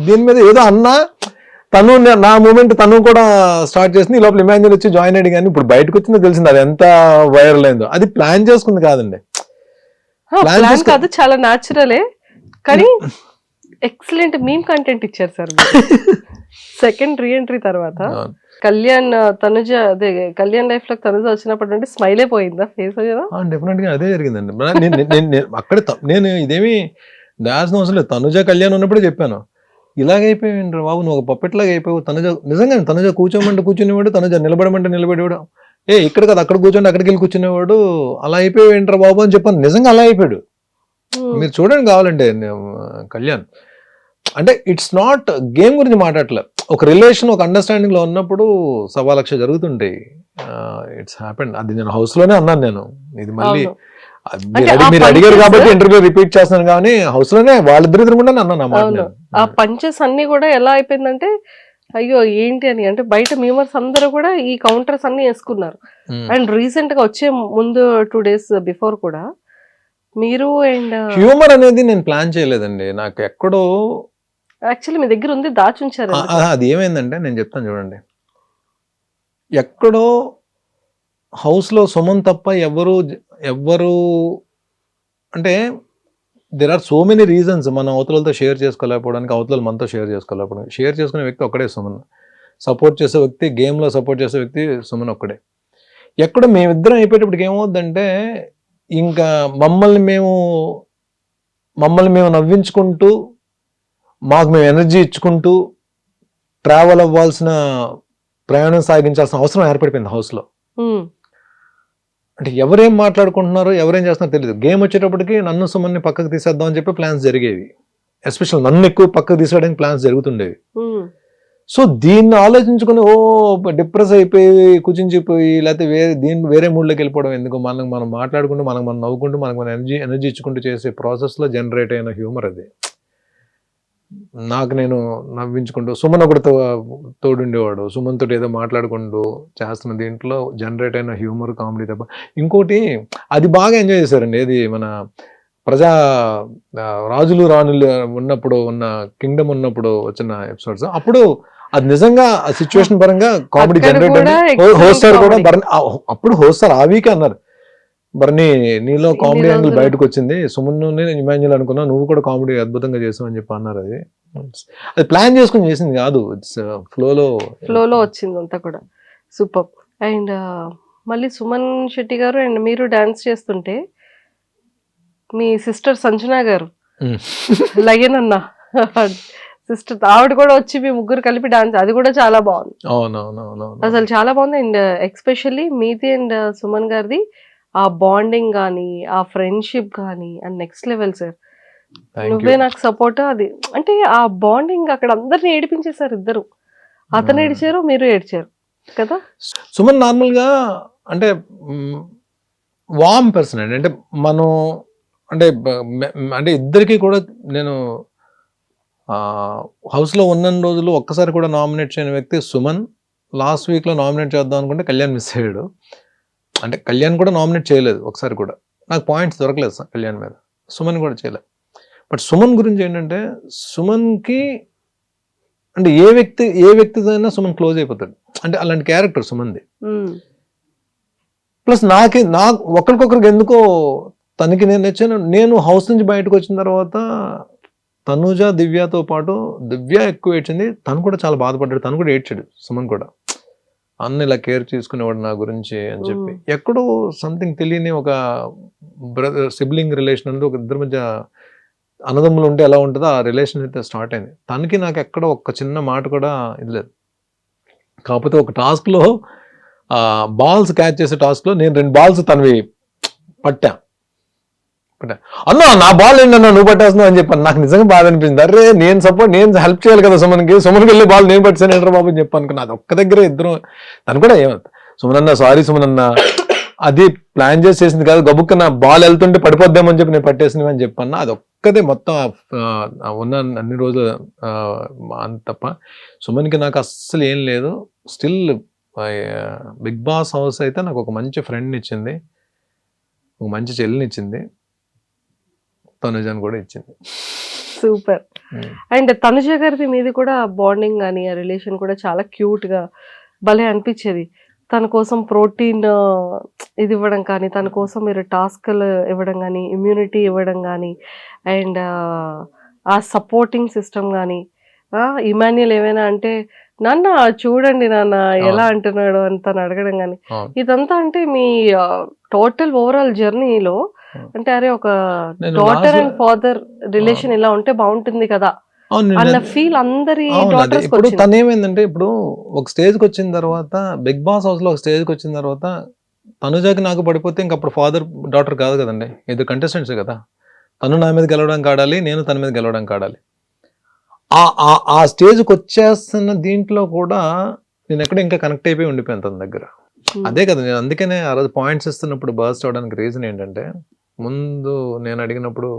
దీని మీద ఏదో అన్నా, తను నా మూమెంట్ తను కూడా స్టార్ట్ చేసింది. ఈ లోపల ఇమాన్యుల్ వచ్చి జాయిన్ అయ్యాడు. కానీ ఇప్పుడు బయటకు వచ్చిందో తెలిసింది అది ఎంత వైరల్ అయిందో. అది ప్లాన్ చేసుకుంది కాదండి, ప్లాన్ కాదు, చాలా న్యాచురలే. కానీ ఎక్సలెంట్ మీమ్ కంటెంట్ ఇచ్చారు సార్. సెకండ్ రీఎంట్రీ తర్వాత కళ్యాణ్ తనుజ, అదే కళ్యాణ్ లైఫ్ లో తనుజ వచ్చినప్పటి నుండి స్మైలే పోయిందా ఫేస్ కదా? డెఫినెట్ గా అదే జరిగిందండి. అక్కడ నేను ఇదేమి దాల్సిన అవసరం లేదు. తనుజ కళ్యాణ్ ఉన్నప్పుడే చెప్పాను, ఇలాగైపోయింది బాబు, నువ్వు ఒక పప్పెట్లాగా అయిపోయావు. తనుజ నిజంగా తనుజ కూర్చోమంటే కూర్చునేవాడు, తనుజ నిలబడమంటే నిలబడేవాడు. ఇక్కడ కదా అక్కడ కూర్చోండి, అక్కడికి వెళ్ళి కూర్చునేవాడు. అలా అయిపోయావు ఏంట్రా బాబు అని చెప్పాను. నిజంగా అలా అయిపోయాడు. మీరు చూడండి కావాలంటే కళ్యాణ్. అంటే ఇట్స్ నాట్ గేమ్ గురించి మాట్లాడలే, ఒక రిలేషన్ ఒక అండర్స్టాండింగ్ లో ఉన్నప్పుడు 1,00,000 జరుగుతుంటాయి. It's happened. అది నేను హౌస్ లోనే అన్నాను. నేను ఇది మళ్ళీ మీరు అడిగారు కాబట్టి ఇంటర్వ్యూ రిపీట్ చేస్తున్నాను, కానీ హౌస్ లోనే వాళ్ళిద్దరు కూడా అన్నాను. ఆ పంచెస్ అన్ని కూడా ఎలా అయిపోయిందంటే అయ్యో ఏంటి అని, అంటే బయట మీమర్స్ అందరూ కూడా ఈ కౌంటర్స్ అన్ని వేసుకున్నారు. అండ్ రీసెంట్ గా వచ్చే ముందు 2 days బిఫోర్ కూడా మీరు అండ్ హ్యూమర్ అనేది నేను ప్లాన్ చేయలేదండి. నాకు ఎక్కడో యాక్చువల్లీ మీ దగ్గర ఉంది, దాచుంచారు. అది ఏమైందంటే నేను చెప్తాను చూడండి. ఎక్కడో హౌస్ లో సుమన్ తప్ప ఎవ్వరు అంటే there are so many reasons మనం అవతలతో షేర్ చేసుకోలేకపోవడానికి, అవతల మనతో షేర్ చేసుకోలేకపోవడానికి. షేర్ చేసుకునే వ్యక్తి ఒక్కడే సుమన్. సపోర్ట్ చేసే వ్యక్తి, గేమ్లో సపోర్ట్ చేసే వ్యక్తి సుమన్ ఒక్కడే. ఎక్కడ మేమిద్దరం అయిపోయేటప్పటికి ఏమవుద్దంటే, ఇంకా మమ్మల్ని మేము నవ్వించుకుంటూ, మాకు మేము ఎనర్జీ ఇచ్చుకుంటూ ట్రావెల్ అవ్వాల్సిన, ప్రయాణం సాగించాల్సిన అవసరం ఏర్పడిపోయింది హౌస్లో. అంటే ఎవరేం మాట్లాడుకుంటున్నారో ఎవరేం చేస్తున్నారో తెలియదు. గేమ్ వచ్చేటప్పటికి నన్ను సుమన్ని పక్కకు తీసేద్దాం అని చెప్పి ప్లాన్స్ జరిగేవి. ఎస్పెషల్ నన్ను ఎక్కువ పక్కకు తీసేయడానికి ప్లాన్స్ జరుగుతుండేవి. సో దీన్ని ఆలోచించుకుని డిప్రెస్ అయిపోయి కుచించిపోయి, లేకపోతే వేరే మూడ్లోకి వెళ్ళిపోవడం ఎందుకు, మనం మాట్లాడుకుంటూ మనం నవ్వుకుంటూ మనకు ఎనర్జీ ఇచ్చుకుంటూ చేసే ప్రాసెస్లో జనరేట్ అయిన హ్యూమర్ అది. నాకు నేను నవ్వించుకుంటూ, సుమన్ ఒకటి తోడుండేవాడు, సుమన్ తోటి ఏదో మాట్లాడుకుంటూ చేస్తున్న దీంట్లో జనరేట్ అయిన హ్యూమర్, కామెడీ తప్ప ఇంకోటి అది బాగా ఎంజాయ్ చేశారండి. ఏది మన రాజులు రాణులు ఉన్నప్పుడు ఉన్న కింగ్డమ్ ఉన్నప్పుడు వచ్చిన ఎపిసోడ్స్, అప్పుడు అది నిజంగా ఆ సిచ్యువేషన్ పరంగా కామెడీ జనరేట్ అయింది. హోస్టర్ కూడా అప్పుడు హోస్టర్ ఆ వీకే అన్నారు, బర్నీ నీలో కామెడీ యాంగిల్ బయటకు వచ్చింది, సుమన్ ఇమాన్యుల్ అనుకున్నా, నువ్వు కూడా కామెడీ అద్భుతంగా చేసావు అని చెప్పి అన్నారు. అది ప్లాన్ చేసుకుని చేసింది కాదు, ఇట్స్ ఫ్లోలో వచ్చింది అంతా కూడా. సూపర్. అండ్ మళ్ళీ సుమన్ శెట్టి గారు అండ్ మీరు డాన్స్ చేస్తుంటే మీ సిస్టర్ సంజన గారు లయన్ అన్న సిస్టర్, ఆవిడ కూడా వచ్చి మీ ముగ్గురు కలిపి డాన్స్, అది కూడా చాలా బాగుంది. అసలు చాలా బాగుంది. అండ్ ఎక్స్పెషల్లీ మీది అండ్ సుమన్ గారిది ఆ బాండింగ్ కానీ, ఆ ఫ్రెండ్షిప్ కానీ అండ్ నెక్స్ట్ లెవెల్ సార్. నువ్వే నాకు సపోర్ట్. అది అంటే ఆ బాండింగ్ అక్కడ అందరిని ఏడిపించేశారు ఇద్దరు. అతను ఏడిచారు, మీరు ఏడ్చారు కదా. సుమన్ నార్మల్గా అంటే వార్మ్ పర్సన్ అండి. అంటే మనం అంటే ఇద్దరికి కూడా నేను హౌస్లో ఉన్న రోజులు ఒక్కసారి కూడా నామినేట్ చేయని వ్యక్తి సుమన్. లాస్ట్ వీక్లో నామినేట్ చేద్దాం అనుకుంటే కళ్యాణ్ మిస్ అయ్యాడు. అంటే కళ్యాణ్ కూడా నామినేట్ చేయలేదు ఒకసారి కూడా, నాకు పాయింట్స్ దొరకలేదు సార్ కళ్యాణ్ మీద. సుమన్ కూడా చేయలేదు. బట్ సుమన్ గురించి ఏంటంటే, సుమన్కి అంటే ఏ వ్యక్తితో అయినా సుమన్ క్లోజ్ అయిపోతాడు. అంటే అలాంటి క్యారెక్టర్ సుమన్ది. ప్లస్ నాకు ఒకరికొకరికి ఎందుకో తనకి నేను నచ్చాను. నేను హౌస్ నుంచి బయటకు వచ్చిన తర్వాత తనుజ దివ్యతో పాటు, దివ్య ఎక్కువ ఏడ్చింది, తను కూడా చాలా బాధపడ్డాడు, తను కూడా ఏడ్చాడు. సుమన్ కూడా అన్న ఇలా కేర్ తీసుకునేవాడు నా గురించి అని చెప్పి. ఎక్కడో సంథింగ్ తెలియని ఒక సిబ్లింగ్ రిలేషన్ అనేది, ఒక ఇద్దరి మధ్య అన్నదమ్ములు ఉంటే ఎలా ఉంటుందో ఆ రిలేషన్ అయితే స్టార్ట్ అయింది. తనకి నాకు ఎక్కడ ఒక్క చిన్న మాట కూడా ఇది లేదు. కాకపోతే ఒక టాస్క్లో బాల్స్ క్యాచ్ చేసే టాస్క్లో నేను 2 balls తనవి అన్నా నా బాల్ ఏంటన్నా నువ్వు పట్టేస్తున్నావు అని చెప్పాను. నాకు నిజంగా బాధ అనిపించింది. అరే నేను హెల్ప్ చేయాలి కదా సుమన్కి వెళ్ళి బాల్ నేను పట్టాను ఏంట్రా బాబు అని చెప్పాను అనుకున్నా. అది ఒక్క దగ్గర ఇద్దరు తను కూడా ఏమంత సుమనన్న సారీ సుమనన్న అది ప్లాన్ చేసింది కాదు, గబుక్కున బాల్ వెళ్తుంటే పడిపోద్దామని చెప్పి నేను పట్టేసినవి అని చెప్పన్నా. అది ఒక్కదే మొత్తం ఉన్న అన్ని రోజులు అంత తప్ప సుమన్కి నాకు అస్సలు ఏం లేదు. స్టిల్ బిగ్ బాస్ హౌస్ అయితే నాకు ఒక మంచి ఫ్రెండ్ని ఇచ్చింది, ఒక మంచి చెల్లిని ఇచ్చింది, తనుజాని కూడా ఇచ్చింది. సూపర్. అండ్ తనుజ గారిది మీది కూడా బాండింగ్ కానీ ఆ రిలేషన్ కూడా చాలా క్యూట్ గా భలే అనిపించేది. తన కోసం ప్రోటీన్ ఇది ఇవ్వడం కానీ, తన కోసం మీరు టాస్క్లు ఇవ్వడం కానీ, ఇమ్యూనిటీ ఇవ్వడం కానీ, అండ్ ఆ సపోర్టింగ్ సిస్టమ్ కానీ, ఇమాన్యుయల్ ఏమైనా అంటే నాన్న చూడండి నాన్న ఎలా అంటున్నాడు అని తను అడగడం కానీ, ఇదంతా అంటే మీ టోటల్ ఓవరాల్ జర్నీలో అంటే అరే ఒక డాటర్ అండ్ ఫాదర్ రిలేషన్ ఇలా ఉంటే బాగుంటుంది కదా అన్న ఫీల్ అందరి డాటర్స్ ఇప్పుడు తను ఏమైందంటే, ఇప్పుడు ఒక స్టేజ్కి వచ్చిన తర్వాత బిగ్ బాస్ హౌస్ లో ఒక స్టేజ్కి వచ్చిన తర్వాత తనుజాకి నాకు పడిపోతే ఇంక అప్పుడు ఫాదర్ డాటర్ కాదు కదండి, ఇద్దరు కంటెస్టెంట్స్ కదా. తను నా మీద గెలవడానికి ఆడాలి, నేను తన మీద గెలవడానికి ఆడాలి. ఆ స్టేజ్కి వచ్చేస్తున్న దీంట్లో కూడా నేను ఎక్కడ ఇంకా కనెక్ట్ అయిపోయి ఉండిపోయాను తన దగ్గర. అదే కదా నేను అందుకనే ఆ రోజు పాయింట్స్ ఇస్తున్నప్పుడు బర్స్ట్ అవడానికి రీజన్ ఏంటంటే, ముందు నేను అడిగినప్పుడు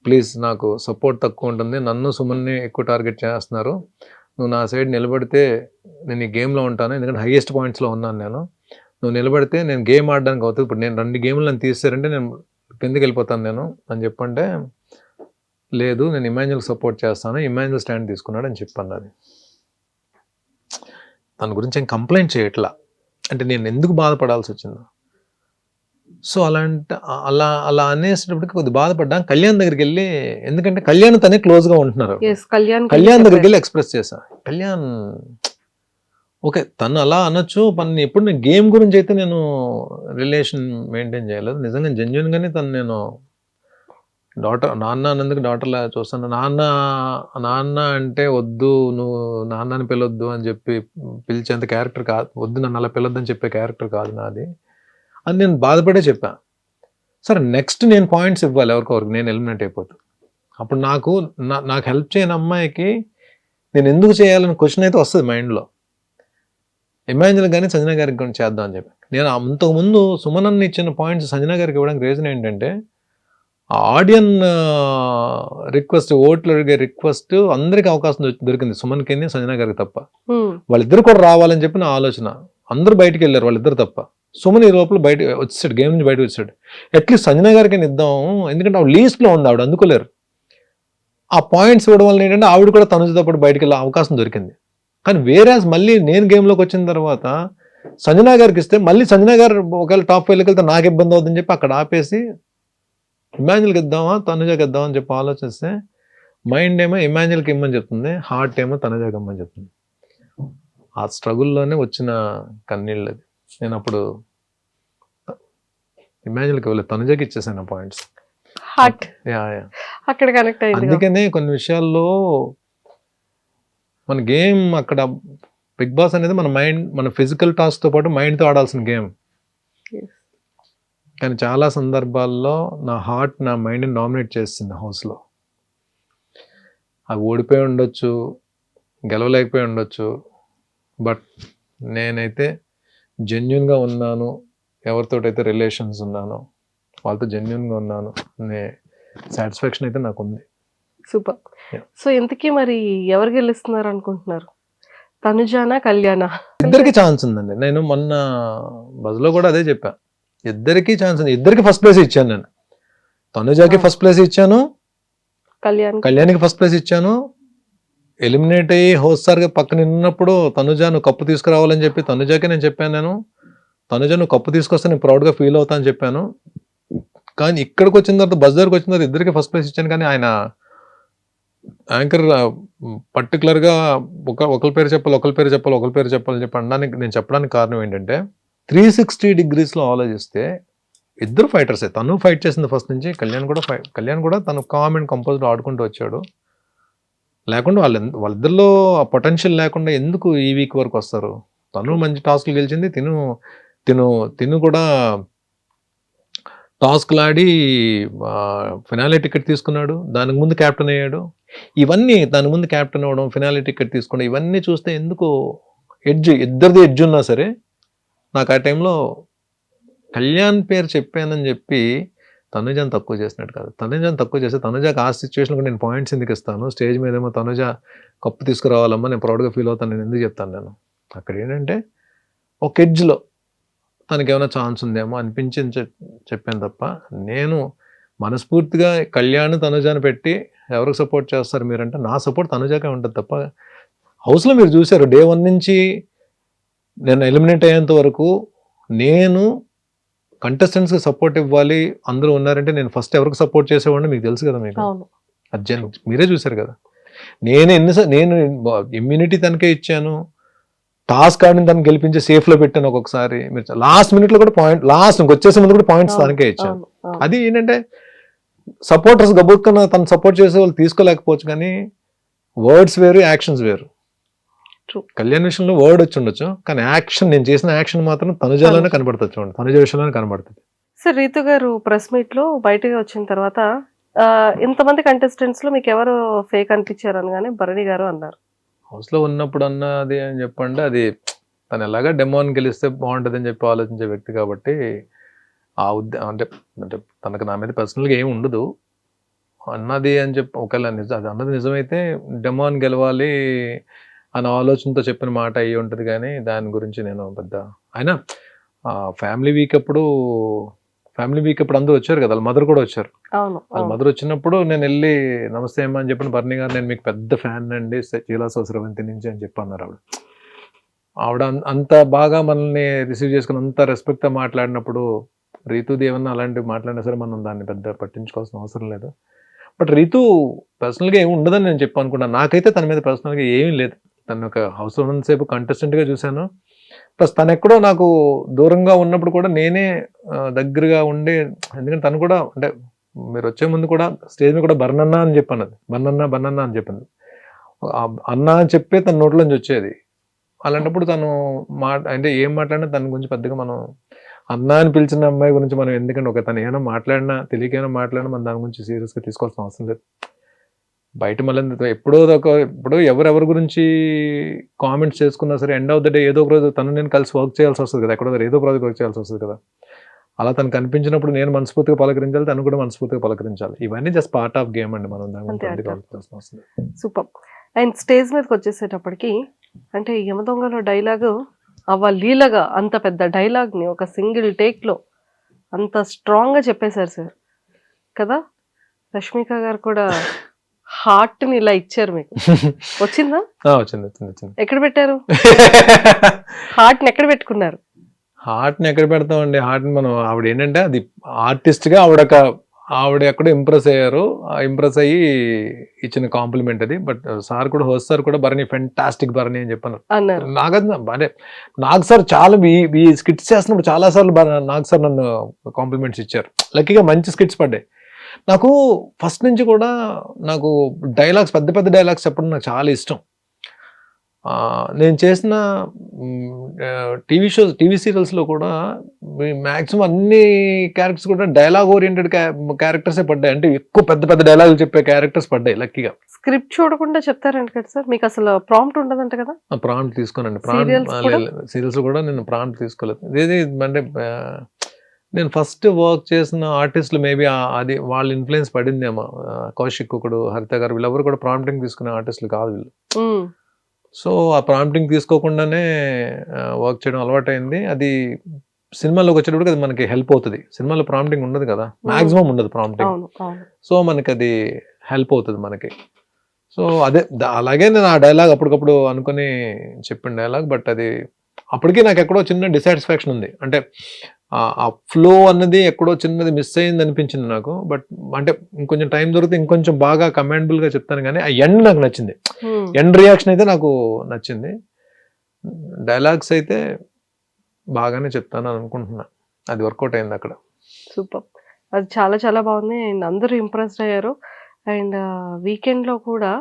ప్లీజ్ నాకు సపోర్ట్ తక్కువ ఉంటుంది, నన్ను సుమన్ని ఎక్కువ టార్గెట్ చేస్తున్నారు, నువ్వు నా సైడ్ నిలబడితే నేను ఈ గేమ్లో ఉంటాను, ఎందుకంటే హైయెస్ట్ పాయింట్స్లో ఉన్నాను నేను, నువ్వు నిలబడితే నేను గేమ్ ఆడడానికి అవుతుంది. ఇప్పుడు నేను 2 గేమ్లు నన్ను తీసారంటే నేను కిందకి వెళ్ళిపోతాను నేను అని చెప్పంటే, లేదు నేను ఇమాన్యుయల్కి సపోర్ట్ చేస్తాను, ఇమాన్యుయల్ స్టాండ్ తీసుకున్నాడు అని చెప్పాను. అది తన గురించి ఏం కంప్లైంట్ చేయట్లా, అంటే నేను ఎందుకు బాధపడాల్సి వచ్చిందో. సో అలా అనేసేటప్పటికి కొద్దిగా బాధపడ్డా. కళ్యాణ్ దగ్గరికి వెళ్ళి, ఎందుకంటే కళ్యాణ్ తనే క్లోజ్గా ఉంటున్నారు, కళ్యాణ్ దగ్గరికి వెళ్ళి ఎక్స్ప్రెస్ చేశా. కళ్యాణ్ ఓకే తను అలా అనొచ్చు, పని ఎప్పుడు నేను గేమ్ గురించి అయితే నేను రిలేషన్ మెయింటైన్ చేయలేదు. నిజంగా జెన్యున్గానే తను నేను నాన్న అన్నందుకు డాటర్లా చూస్తాను. నాన్న అంటే వద్దు, నువ్వు నాన్నని పిలవద్దు అని చెప్పి పిలిచేంత క్యారెక్టర్ కాదు, వద్దు నన్ను అలా పిలవద్దని చెప్పే క్యారెక్టర్ కాదు నాది అని నేను బాధపడే చెప్పా. సరే నెక్స్ట్ నేను పాయింట్స్ ఇవ్వాలి ఎవరికొరికి, నేను ఎలిమినేట్ అయిపోతాను. అప్పుడు నాకు హెల్ప్ చేయని అమ్మాయికి నేను ఎందుకు చేయాలని క్వశ్చన్ అయితే వస్తుంది మైండ్లో. ఇమాన్యుయల్ కానీ సంజన గారికి కూడా చేద్దాం అని చెప్పి నేను అంతకుముందు సుమనన్ని ఇచ్చిన పాయింట్స్ సంజన గారికి ఇవ్వడానికి రీజన్ ఏంటంటే, ఆడియన్ రిక్వెస్ట్, ఓట్లు అడిగే రిక్వెస్ట్ అందరికి అవకాశం దొరికింది, సుమన్కి సంజన గారికి తప్ప. వాళ్ళిద్దరు కూడా రావాలని చెప్పి నా ఆలోచన. అందరూ బయటికి వెళ్ళారు వాళ్ళిద్దరు తప్ప. సుమన్ ఈ లోపల బయట వచ్చేసాడు, గేమ్ నుంచి బయటకు వచ్చాడు. అట్లీస్ట్ సంజన గారికి ఇద్దాం, ఎందుకంటే ఆవిడ లీస్ట్లో ఉంది, ఆవిడ అందుకోలేరు. ఆ పాయింట్స్ ఇవ్వడం వల్ల ఏంటంటే ఆవిడ కూడా తనుజతో పాటు బయటకు వెళ్ళే అవకాశం దొరికింది. కానీ వేరేస్ మళ్ళీ నేను గేమ్లోకి వచ్చిన తర్వాత సంజన గారికి ఇస్తే మళ్ళీ సంజన గారు ఒకవేళ టాప్ 5లోకి వెళ్తే నాకు ఇబ్బంది అవుతుందని చెప్పి అక్కడ ఆపేసి ఇమాన్యుయల్కి ఇద్దామా తనుజకి ఇద్దామని చెప్పి ఆలోచిస్తే మైండ్ ఏమో ఇమాన్యుయల్కి ఇమ్మని చెప్తుంది, హార్ట్ ఏమో తనుజకి ఇమ్మని చెప్తుంది. ఆ స్ట్రగుల్లోనే వచ్చిన కన్నీళ్ళు అది. నేను అప్పుడు ఇమాన్యుయల్కి వెళ్ళి తనుజకి ఇచ్చేసాను పాయింట్స్. అక్కడ కనెక్ట్ అయ్యింది. అందుకనే కొన్ని విషయాల్లో మన గేమ్ అక్కడ బిగ్ బాస్ అనేది మన మైండ్, మన ఫిజికల్ టాస్క్తో పాటు మైండ్తో ఆడాల్సిన గేమ్. కానీ చాలా సందర్భాల్లో నా హార్ట్ నా మైండ్ని డామినేట్ చేస్తుంది హౌస్లో. అవి ఓడిపోయి ఉండొచ్చు, గెలవలేకపోయి ఉండొచ్చు, బట్ నేనైతే జెన్యున్గా ఉన్నాను, ఎవరితోటైతే రిలేషన్స్ ఉన్నానో వాళ్ళతో జెన్యున్గా ఉన్నాను అనే సాటిస్ఫాక్షన్ అయితే నాకు ఉంది. సూపర్. సో ఇంతకీ మరి ఎవరు గెలుస్తున్నారు అనుకుంటున్నారు, తనుజానా కళ్యాణా? ఇద్దరికి ఛాన్స్ ఉందండి. నేను మొన్న బజ్లో కూడా అదే చెప్పా, ఇద్దరికి ఛాన్స్ ఉంది. ఇద్దరికి ఫస్ట్ ప్లేస్ ఇచ్చాను నేను. తనుజాకి ఫస్ట్ ప్లేస్ ఇచ్చాను, కళ్యాణ్కి ఫస్ట్ ప్లేస్ ఇచ్చాను. ఎలిమినేట్ అయ్యి హోస్టార్గా పక్కన ఉన్నప్పుడు తనుజా నువ్వు కప్పు తీసుకురావాలని చెప్పి తనుజాకి నేను చెప్పాను. నేను తనుజా నువ్వు కప్పు తీసుకొస్తే నేను ప్రౌడ్గా ఫీల్ అవుతా అని చెప్పాను. కానీ ఇక్కడికి వచ్చిన తర్వాత బస్ దగ్గరకు వచ్చిన తర్వాత ఇద్దరికి ఫస్ట్ ప్లేస్ ఇచ్చాను. కానీ ఆయన యాంకర్ పర్టికులర్గా ఒకరి పేరు చెప్పాలని చెప్పి అనడానికి నేను చెప్పడానికి కారణం ఏంటంటే 360 degreesలో ఆలోచిస్తే ఇద్దరు ఫైటర్సే. తను ఫైట్ చేసింది ఫస్ట్ నుంచి, కళ్యాణ్ కూడా తను కామ్ అండ్ కంపోజ్డ్ ఆడుకుంటూ వచ్చాడు. లేకుండా వాళ్ళిద్దరిలో ఆ పొటెన్షియల్ లేకుండా ఎందుకు ఈ వీక్ వరకు వస్తారు? తను మంచి టాస్క్లు గెలిచింది, తిను కూడా టాస్క్లాడి ఫినాలే టికెట్ తీసుకున్నాడు, దానికి ముందు క్యాప్టెన్ అయ్యాడు. ఇవన్నీ దాని ముందు క్యాప్టెన్ అవ్వడం, ఫినాలే టికెట్ తీసుకోవడం, ఇవన్నీ చూస్తే ఎందుకో ఇద్దరిది ఎడ్జ్ ఉన్నా సరే నాకు ఆ టైంలో కళ్యాణ్ పేరు చెప్పానని చెప్పి తనుజాని తక్కువ చేసినట్టు కాదు. తనుజాని తక్కువ చేస్తే తనుజాకి ఆ సిచ్యువేషన్ కూడా నేను పాయింట్స్ ఎందుకు ఇస్తాను, స్టేజ్ మీద ఏమో తనుజ కప్పు తీసుకురావాలమ్మా, నేను ప్రౌడ్గా ఫీల్ అవుతాను, నేను ఎందుకు చెప్తాను నేను. అక్కడ ఏంటంటే ఒక ఎడ్జ్లో తనకి ఏమైనా ఛాన్స్ ఉందేమో అనిపించింది చెప్పాను తప్ప, నేను మనస్ఫూర్తిగా కళ్యాణ్ తనుజాని పెట్టి ఎవరికి సపోర్ట్ చేస్తారు మీరంటే నా సపోర్ట్ తనుజాకే ఉంటుంది తప్ప. హౌస్లో మీరు చూశారు డే 1 నుంచి నేను ఎలిమినేట్ అయ్యేంత వరకు నేను కంటెస్టెంట్స్కి సపోర్ట్ ఇవ్వాలి అందరూ ఉన్నారంటే నేను ఫస్ట్ ఎవరికి సపోర్ట్ చేసేవాడిని మీకు తెలుసు కదా. మీకు అర్జున్ మీరే చూశారు కదా. నేను ఇమ్యూనిటీ తనకే ఇచ్చాను, టాస్క్ ఆడిని తను గెలిపించి సేఫ్లో పెట్టాను. ఒక్కొక్కసారి మీరు లాస్ట్ మినిట్లో కూడా లాస్ట్ వచ్చేసే ముందు కూడా పాయింట్స్ తనకే ఇచ్చాను. అది ఏంటంటే సపోర్టర్స్ గబుక్కున తను సపోర్ట్ చేసే వాళ్ళు తీసుకోలేకపోవచ్చు, కానీ వర్డ్స్ వేరు, యాక్షన్స్ వేరు. కళ్యాణ్ విషయంలో వర్డ్ వచ్చి ఉండొచ్చు, కానీ యాక్షన్, నేను చేసిన యాక్షన్ మాత్రం తనుజాలోనే కనబడుతుంది. చూడండి, తనుజ విషయంలోనే కనబడుతుంది. సార్ రీతు గారు ప్రెస్ మీట్ లో బయటకు వచ్చిన తర్వాత ఇంతమంది కంటెస్టెంట్స్ లో మీకు ఎవరు ఫేక్ అనిపించారు అనగానే భరణి గారు అన్నారు. హౌస్లో ఉన్నప్పుడు అన్నది అని చెప్పండి, అది తను ఎలాగా డెమోని గెలిస్తే బాగుంటుంది అని చెప్పి ఆలోచించే వ్యక్తి కాబట్టి ఆ అంటే తనకు నా మీద పర్సనల్గా ఏమి ఉండదు. అన్నది అని చెప్పి ఒకవేళ అది అన్నది నిజమైతే డెమోని గెలవాలి అన్న ఆలోచనతో చెప్పిన మాట అయ్యి ఉంటుంది, కానీ దాని గురించి నేను పెద్ద అయినా ఫ్యామిలీ వీక్ అప్పుడు అందరూ వచ్చారు కదా, వాళ్ళ మదర్ కూడా వచ్చారు. వాళ్ళ మదర్ వచ్చినప్పుడు నేను వెళ్ళి నమస్తే అమ్మా అని చెప్పిన భరణి గారు, నేను మీకు పెద్ద ఫ్యాన్ అండి చీలాసో స్రవంతి నుంచి అని చెప్పి అన్నారు. ఆవిడ అంత బాగా మనల్ని రిసీవ్ చేసుకుని అంత రెస్పెక్ట్గా మాట్లాడినప్పుడు, రీతుది ఏమన్నా అలాంటివి మాట్లాడినా సరే మనం దాన్ని పెద్ద పట్టించుకోవాల్సిన అవసరం లేదు. బట్ రీతు పర్సనల్గా ఏమి ఉండదని నేను చెప్పి అనుకున్నాను. నాకైతే తన మీద పర్సనల్గా ఏమీ లేదు. తను ఒక హౌస్లో ఉన్నంతసేపు కంటెస్టెంట్గా చూశాను. ప్లస్ తను ఎక్కడో నాకు దూరంగా ఉన్నప్పుడు కూడా నేనే దగ్గరగా ఉండి, ఎందుకంటే తను కూడా అంటే మీరు వచ్చే ముందు కూడా స్టేజ్ మీద కూడా బర్నన్నా అని చెప్పాను, అది బర్నన్నా అని చెప్పింది. అన్న అని చెప్పి తన నోట్లోంచి వచ్చేది. అలాంటప్పుడు తను అంటే ఏం మాట్లాడినా తన గురించి పెద్దగా మనం అన్న అని పిలిచిన అమ్మాయి గురించి మనం ఎందుకంటే తను ఏమైనా మాట్లాడినా తెలియకైనా మాట్లాడినా మనం దాని గురించి సీరియస్గా తీసుకోవాల్సిన అవసరం లేదు. బయట మళ్ళీ ఇప్పుడు ఎవరెవరి గురించి కామెంట్స్ చేసుకున్నా సరే ఎండ్ ఆఫ్ ద డే ఏదో ఒక రోజు తను నేను కలిసి వర్క్ చేయాల్సి వస్తుంది కదా, ఎక్కడో ఏదో ప్రాజెక్ట్ వర్క్ చేయాల్సి వస్తుంది కదా. అలా తను కనిపించినప్పుడు నేను మనస్ఫూర్తిగా పలకరించాలి, తను కూడా మనస్ఫూర్తిగా పలకరించాలి. ఇవన్నీ జస్ట్ పార్ట్ ఆఫ్ గేమ్ అండి, మనం దాని వస్తుంది. సూపర్. అండ్ స్టేజ్ మీదకి వచ్చేసేటప్పటికి అంటే యమదొంగలో డైలాగు లీలగా అంత పెద్ద డైలాగ్ని ఒక సింగిల్ టేక్లో అంత స్ట్రాంగ్గా చెప్పేశారు సార్ కదా. రష్మిక గారు కూడా హార్ట్ని ఇలా ఇచ్చారు మీకు. వచ్చిందా? వచ్చింది. ఎక్కడ పెట్టారు హార్ట్ని? ఎక్కడ పెట్టుకున్నారు? హార్ట్ని ఎక్కడ పెడతామండి? హార్ట్ని మనం ఆవిడ ఏంటంటే అది ఆర్టిస్ట్గా ఆవిడ ఎక్కడో ఇంప్రెస్ అయ్యారు, ఇంప్రెస్ అయ్యి ఇచ్చిన కాంప్లిమెంట్ అది. బట్ సార్ కూడా హోస్ట్ సార్ కూడా భరణి ఫెంటాస్టిక్ భరణి అని చెప్పాను. అంటే నాగ్ సార్ చాలా ఈ స్కిట్స్ చేస్తున్నప్పుడు చాలా సార్లు నాగ్ సార్ నన్ను కాంప్లిమెంట్స్ ఇచ్చారు. లక్కీగా మంచి స్కిట్స్ పడ్డాయి. నాకు ఫస్ట్ నుంచి కూడా నాకు డైలాగ్స్, పెద్ద పెద్ద డైలాగ్స్ చెప్పడం నాకు చాలా ఇష్టం. నేను చేసిన టీవీ సీరియల్స్లో కూడా మ్యాక్సిమం అన్ని క్యారెక్టర్స్ కూడా డైలాగ్ ఓరియంటెడ్ క్యారెక్టర్సే పడ్డాయి. అంటే ఎక్కువ పెద్ద పెద్ద డైలాగులు చెప్పే క్యారెక్టర్స్ పడ్డాయి లక్కీగా. స్క్రిప్ట్ చూడకుండా చెప్తారంట కదా సార్, మీకు అసలు ప్రాంప్ట్ ఉండదంట కదా? ప్రాంప్ట్ తీసుకోనండి. సీరియల్స్ కూడా నేను ప్రాంప్ట్ తీసుకోలేదు. ఇది అంటే నేను ఫస్ట్ వర్క్ చేసిన ఆర్టిస్టులు మేబీ అది వాళ్ళ ఇన్ఫ్లుయెన్స్ పడిందేమో. కౌశిక్ ఒకడు, హరిత గారు, వీళ్ళెవరు కూడా ప్రాంప్టింగ్ తీసుకునే ఆర్టిస్టులు కాదు వీళ్ళు. సో ఆ ప్రాంప్టింగ్ తీసుకోకుండానే వర్క్ చేయడం అలవాటైంది. అది సినిమాలోకి వచ్చేటప్పుడు అది మనకి హెల్ప్ అవుతుంది. సినిమాలో ప్రాంప్టింగ్ ఉండదు కదా, మాక్సిమం ఉండదు ప్రాంప్టింగ్. సో మనకి అది హెల్ప్ అవుతుంది మనకి. సో అదే అలాగే నేను ఆ డైలాగ్ అప్పటికప్పుడు అనుకుని చెప్పిన డైలాగ్. బట్ అది అప్పటికీ నాకు ఎక్కడో చిన్న డిసాటిస్ఫాక్షన్ ఉంది. అంటే ఆ ఫ్లో అన్నది ఎక్కడో చిన్నది మిస్ అయింది అనిపించింది నాకు. బట్ అంటే ఇంకొంచెం టైం దొరికితే ఇంకొంచెం బాగా కమాండబుల్గా చెప్తాను, కానీ ఆ ఎండ్ నాకు నచ్చింది. ఎండ్ రియాక్షన్ అయితే నాకు నచ్చింది. డైలాగ్స్ అయితే బాగానే చెప్తాను అనుకుంటున్నా. అది వర్కౌట్ అయింది అక్కడ. సూపర్. అది చాలా చాలా బాగుంది. అండ్ అందరూ ఇంప్రెస్డ్ అయ్యారు. అండ్ వీకెండ్లో కూడా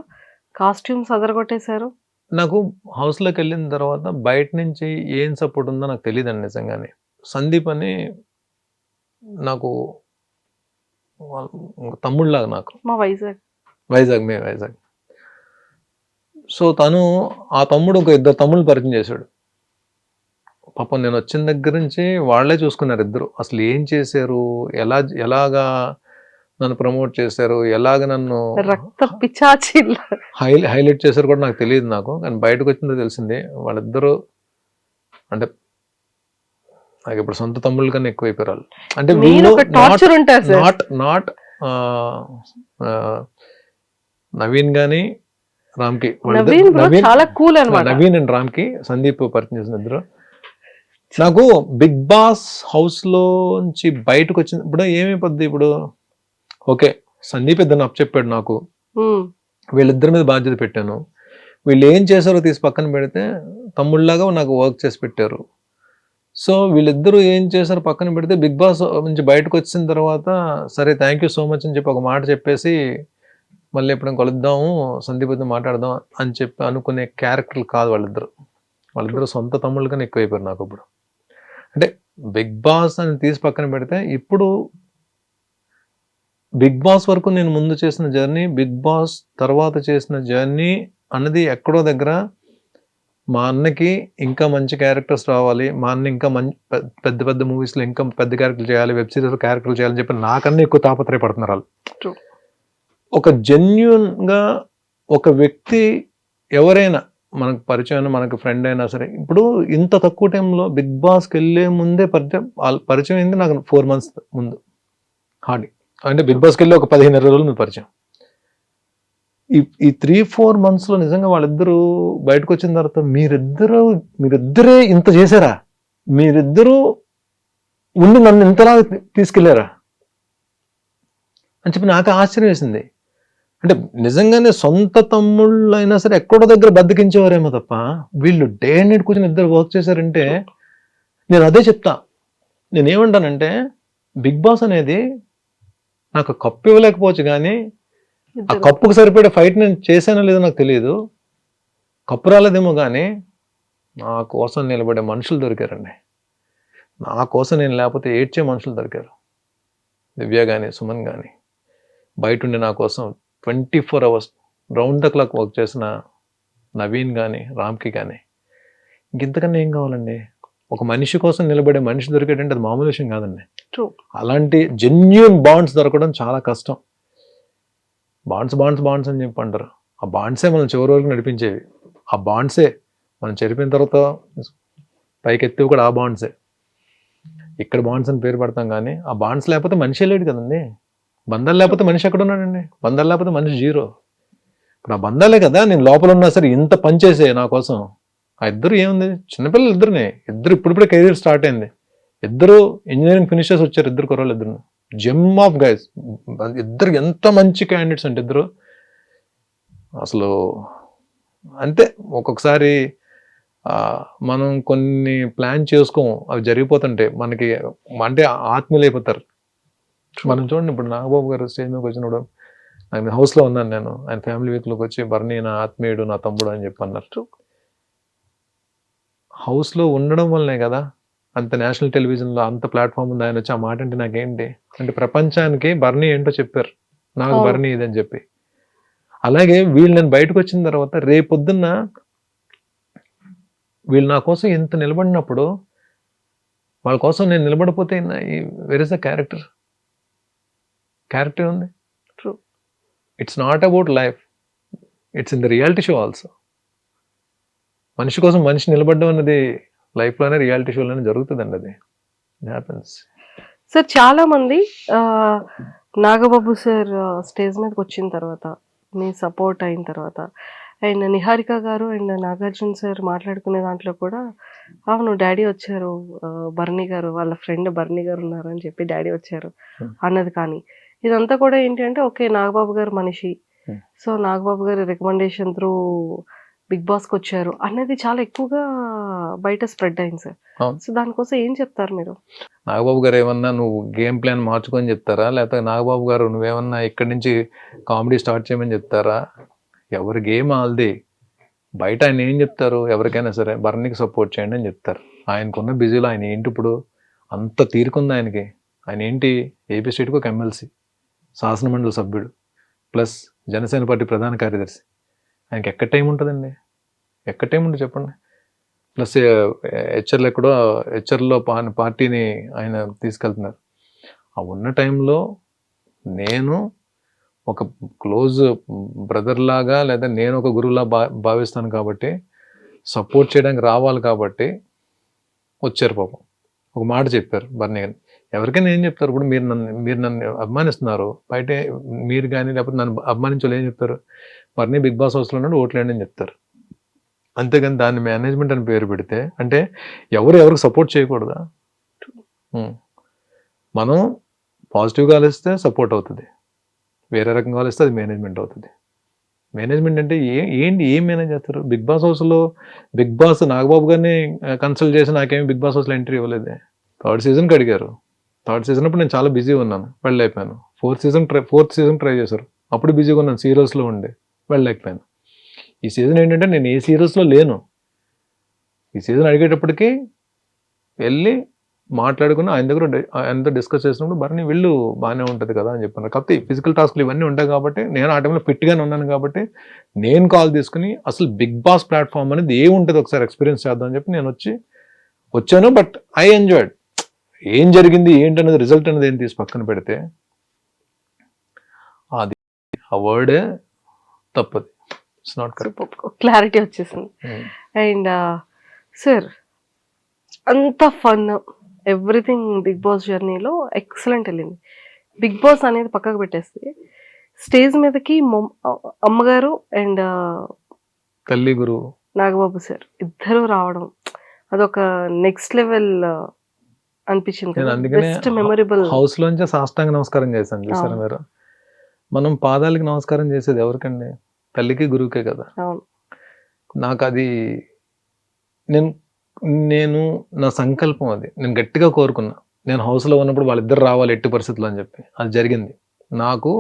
కాస్ట్యూమ్స్ అదరగొట్టేశారు. నాకు హౌస్లోకి వెళ్ళిన తర్వాత బయట నుంచి ఏం సపోర్ట్ ఉందో నాకు తెలియదండి నిజంగానే. సందీప్ అని నాకు తమ్ముళ్ళలాగా నాకు. మా వైజాగ్. వైజాగ్. సో తను ఆ తమ్ముడు ఒక 2 తమ్ముళ్ళు పరిచయం చేశాడు. పాపం నేను వచ్చిన దగ్గర నుంచి వాళ్ళే చూసుకున్నారు ఇద్దరు. అసలు ఏం చేశారు, ఎలాగా నన్ను ప్రమోట్ చేశారు, ఎలాగ నన్ను రక్త పిచాచిల్ హైలైట్ చేశారు కూడా నాకు తెలియదు. కానీ బయటకు వచ్చిందో తెలిసింది. వాళ్ళిద్దరూ అంటే నాకు ఇప్పుడు సొంత తమ్ముళ్ళ కన్నా ఎక్కువైపోయారు వాళ్ళు. అంటే టార్చర్ ఉంటారు సార్. నాట్ నవీన్ గాని రామ్కి, చాలా కూల్ అన్నమాట. నవీన్ అండ్ రామ్కి సందీప్ పరిచయం చేసిన ఇద్దరు. నాకు బిగ్ బాస్ హౌస్ లోంచి బయటకు వచ్చిన ఇప్పుడు ఏమైపోద్ది, ఇప్పుడు ఓకే సందీప్ ఇద్దరు చెప్పాడు నాకు, వీళ్ళిద్దరి మీద బాధ్యత పెట్టాను, వీళ్ళు ఏం చేశారో తీసి పక్కన పెడితే తమ్ముళ్ళలాగా నాకు వర్క్ చేసి పెట్టారు. సో వీళ్ళిద్దరూ ఏం చేశారో పక్కన పెడితే బిగ్ బాస్ నుంచి బయటకు వచ్చిన తర్వాత సరే థ్యాంక్ యూ సో మచ్ అని చెప్పి ఒక మాట చెప్పేసి మళ్ళీ ఎప్పుడైనా కలుద్దాము సందీప్తో మాట్లాడదాం అని చెప్పి అనుకునే క్యారెక్టర్లు కాదు వాళ్ళిద్దరు సొంత తమ్ముళ్ళ కన్నా ఎక్కువైపోయారు నాకు ఇప్పుడు. అంటే బిగ్ బాస్ అని తీసి పక్కన పెడితే ఇప్పుడు బిగ్ బాస్ వరకు నేను ముందు చేసిన జర్నీ, బిగ్ బాస్ తర్వాత చేసిన జర్నీ అన్నది ఎక్కడో దగ్గర మా అన్నకి ఇంకా మంచి క్యారెక్టర్స్ రావాలి, మా అన్న ఇంకా పెద్ద పెద్ద మూవీస్లో ఇంకా పెద్ద క్యారెక్టర్లు చేయాలి, వెబ్ సిరీస్ క్యారెక్టర్లు చేయాలని చెప్పి నాకన్నా ఎక్కువ తాపత్రయపడుతున్నారు వాళ్ళు. ఒక జెన్యూన్గా ఒక వ్యక్తి ఎవరైనా మనకు పరిచయం మనకు ఫ్రెండ్ అయినా సరే, ఇప్పుడు ఇంత తక్కువ టైంలో బిగ్ బాస్కి వెళ్ళే ముందే పరిచయం అయింది నాకు 4 months ముందు హార్డ్లీ. అంటే బిగ్ బాస్కి వెళ్ళి ఒక 15 రోజులు ముందు పరిచయం. ఈ 3-4 monthsలో నిజంగా వాళ్ళిద్దరూ బయటకు వచ్చిన తర్వాత మీరిద్దరే ఇంత చేశారా, మీరిద్దరూ ఉండి నన్ను ఇంతలా తీసుకెళ్లారా అని చెప్పి నాకు ఆశ్చర్యం వేసింది. అంటే నిజంగానే సొంత తమ్ముళ్ళు అయినా సరే ఎక్కడో దగ్గర బద్దకించేవారేమో తప్ప వీళ్ళు డే అండ్ నైట్ కూర్చొని ఇద్దరు వర్క్ చేశారంటే నేను అదే చెప్తా. నేనేమంటానంటే బిగ్ బాస్ అనేది నాకు కప్పు ఇవ్వలేకపోవచ్చు, కానీ ఆ కప్పుకు సరిపడే ఫైట్ నేను చేశానో లేదో నాకు తెలియదు, కప్పు రాలేదేమో, కానీ నా కోసం నిలబడే మనుషులు దొరికారండి. నా కోసం నేను లేకపోతే ఏడ్చే మనుషులు దొరికారు. దివ్య కానీ సుమన్ కానీ బయట ఉండి నా కోసం 24 hours round the clock work చేసిన నవీన్ కానీ రామ్కి కానీ ఇంకెంతకన్నా ఏం కావాలండి. ఒక మనిషి కోసం నిలబడే మనిషి దొరికేటంటే అది మామూలు విషయం కాదండి. అలాంటి జెన్యూన్ బాండ్స్ దొరకడం చాలా కష్టం. బాండ్స్ అని చెప్పి అంటారు. ఆ బాండ్సే మనం చివరి వరకు నడిపించేవి. ఆ బాండ్సే మనం చెరిపిన తర్వాత పైకి ఎత్తివి కూడా ఆ బాండ్సే. ఇక్కడ బాండ్స్ అని పేరు పెడతాం, కానీ ఆ బాండ్స్ లేకపోతే మనిషి లేడు కదండి. బంధాలు లేకపోతే మనిషి ఎక్కడ ఉన్నాడండి? బంధాలు లేకపోతే మనిషి జీరో. ఇప్పుడు ఆ బంధాలే కదా నేను లోపల ఉన్నా సరే ఇంత పనిచేసే నా కోసం. ఆ ఇద్దరు ఏముంది, చిన్నపిల్లలు ఇద్దరు ఇప్పుడిప్పుడే కెరీర్ స్టార్ట్ అయింది. ఇద్దరు ఇంజనీరింగ్ ఫినిషర్స్ వచ్చారు, ఇద్దరు కుర్రాళ్ళు ఇద్దరు జెమ్ ఆఫ్ గైస్. ఇద్దరు ఎంత మంచి క్యాండిడేట్స్ అంటే ఇద్దరు అసలు అంతే. ఒక్కొక్కసారి మనం కొన్ని ప్లాన్ చేసుకోం, అవి జరిగిపోతుంటే మనకి అంటే ఆత్మీయులు అయిపోతారు. మనం చూడండి, ఇప్పుడు నాగబాబు గారు స్టేజ్ మీదకి వచ్చినప్పుడు ఆయన హౌస్లో ఉన్నాను నేను, ఆయన ఫ్యామిలీ వీక్లోకి వచ్చి బర్నీ నా ఆత్మీయుడు నా తమ్ముడు అని చెప్పి అన్నారు. హౌస్లో ఉండడం వల్లనే కదా అంత నేషనల్ టెలివిజన్లో అంత ప్లాట్ఫామ్ ఉంది. ఆయన వచ్చి ఆ మాట అంటే నాకేంటి అంటే ప్రపంచానికి బర్నీ ఏంటో చెప్పారు, నాకు బర్నీ ఇదని చెప్పి. అలాగే వీళ్ళు నేను బయటకు వచ్చిన తర్వాత రేపొద్దున్న వీళ్ళు నా కోసం ఎంత నిలబడినప్పుడు వాళ్ళ కోసం నేను నిలబడిపోతే వెర్ ఇస్ ద క్యారెక్టర్ ఉంది. True, it's not about life, it's in the reality show also. మనిషి కోసం మనిషి నిలబడడం అనేది లైఫ్లోనే రియాలిటీ షోలోనే జరుగుతుందండి. అది హ్యాపెన్స్. సార్ చాలా మంది నాగబాబు సార్ స్టేజ్ మీదకి వచ్చిన తర్వాత మీ సపోర్ట్ అయిన తర్వాత అండ్ నిహారిక గారు అండ్ నాగార్జున సార్ మాట్లాడుకునే దాంట్లో కూడా అవును డాడీ వచ్చారు, బర్నీ గారు వాళ్ళ ఫ్రెండ్ బర్నీ గారు ఉన్నారు అని చెప్పి డాడీ వచ్చారు అన్నది. కానీ ఇదంతా కూడా ఏంటి అంటే ఓకే నాగబాబు గారు మనిషి, సో నాగబాబు గారి రికమెండేషన్ త్రూ బిగ్ బాస్కి వచ్చారు అనేది చాలా ఎక్కువగా బయట స్ప్రెడ్ అయింది సార్. సో దానికోసం ఏం చెప్తారు మీరు? నాగబాబు గారు ఏమన్నా నువ్వు గేమ్ ప్లాన్ మార్చుకొని చెప్తారా, లేకపోతే నాగబాబు గారు నువ్వేమన్నా ఇక్కడి నుంచి కామెడీ స్టార్ట్ చేయమని చెప్తారా? ఎవరి గేమ్ ఆల్ది. బయట ఆయన ఏం చెప్తారు, ఎవరికైనా సరే బర్నీకి సపోర్ట్ చేయండి అని చెప్తారు. ఆయనకున్న బిజీలో ఆయన ఏంటి ఇప్పుడు అంత తీరుకుంది ఆయనకి. ఆయన ఏంటి ఏపీ స్టేట్కి ఒక ఎమ్మెల్సీ, శాసనమండలి సభ్యుడు ప్లస్ జనసేన పార్టీ ప్రధాన కార్యదర్శి. ఆయనకి ఎక్కడ టైం ఉంటుందండి? ఎక్కడ టైం ఉంటుంది చెప్పండి? ప్లస్ హెచ్ఆర్లు ఎక్కడో హెచ్ఆర్లో పార్టీని ఆయన తీసుకెళ్తున్నారు. ఆ ఉన్న టైంలో నేను ఒక క్లోజ్ బ్రదర్ లాగా లేదా నేను ఒక గురువులా భావిస్తాను కాబట్టి సపోర్ట్ చేయడానికి రావాలి కాబట్టి వచ్చారు పాపం. ఒక మాట చెప్పారు బర్నీ గారిని. ఎవరికైనా ఏం చెప్తారు? ఇప్పుడు మీరు నన్ను అభిమానిస్తున్నారు, బయట మీరు కానీ లేకపోతే నన్ను అభిమానించాలి ఏం చెప్తారు? బర్నీ బిగ్ బాస్ హౌస్లో ఉన్నాడు ఓట్లేండి అని చెప్తారు. అంతేగాని దాన్ని మేనేజ్మెంట్ అని పేరు పెడితే అంటే ఎవరికి సపోర్ట్ చేయకూడదా? మనం పాజిటివ్గా ఆలోచిస్తే సపోర్ట్ అవుతుంది, వేరే రకంగా ఆలోచిస్తే అది మేనేజ్మెంట్ అవుతుంది. మేనేజ్మెంట్ అంటే ఏం మేనేజ్ చేస్తారు? బిగ్ బాస్ హౌస్లో బిగ్ బాస్ నాగబాబు గారిని కన్సల్ట్ చేసి నాకేమి బిగ్ బాస్ హౌస్లో ఎంట్రీ ఇవ్వలేదే. 3rd సీజన్కి అడిగారు. 3rd సీజన్ అప్పుడు నేను చాలా బిజీగా ఉన్నాను, వెళ్ళలేకపోయాను. 4th సీజన్ ట్రై చేశారు, అప్పుడు బిజీగా ఉన్నాను, సీరియల్స్లో ఉండి వెళ్ళలేకపోయాను. ఈ సీజన్ ఏంటంటే నేను ఏ సీరియల్స్లో లేను. ఈ సీజన్ అడిగేటప్పటికి వెళ్ళి మాట్లాడుకుని ఆయనతో డిస్కస్ చేసినప్పుడు బర్నీ వెళ్ళు బాగానే ఉంటుంది కదా అని చెప్పాను. కాకపోతే ఫిజికల్ టాస్క్లు ఇవన్నీ ఉంటాయి కాబట్టి నేను ఆ టైంలో ఫిట్గానే ఉన్నాను కాబట్టి నేను కాల్ తీసుకుని అసలు బిగ్ బాస్ ప్లాట్ఫామ్ అనేది ఏముంటుంది ఒకసారి ఎక్స్పీరియన్స్ చేద్దాం అని చెప్పి నేను వచ్చాను. But I enjoyed. ఏం జరిగింది ఏంటనేది రిజల్ట్ అనేది ఏం తీసి పక్కన పెడితే అది ఆ వర్డే తప్పది. It's not correct. క్లారిటీ వచ్చేసింది. అండ్ సార్ అంత ఫన్ ఎవ్రీథింగ్ బిగ్ బాస్ జర్నీలో ఎక్సలెంట్ వెళ్ళింది. బిగ్ బాస్ అనేది పక్కకు పెట్టేస్తే స్టేజ్ మీదకి అమ్మగారు అండ్ తల్లి గురువు నాగబాబు సార్ ఇద్దరు రావడం అదొక నెక్స్ట్ లెవెల్ అనిపించింది. Best memorable. హౌస్ లోంచి సాష్టాంగ నమస్కారం చేశాను చూసారా మీరు? మనం పాదాలకి నమస్కారం చేసేది ఎవరికండి? తల్లికి గురువుకే కదా. నాకు అది నేను నా సంకల్పం, అది నేను గట్టిగా కోరుకున్నా. నేను హౌస్లో ఉన్నప్పుడు వాళ్ళిద్దరు రావాలి ఎట్టి పరిస్థితుల్లో అని చెప్పి అది జరిగింది. నాకు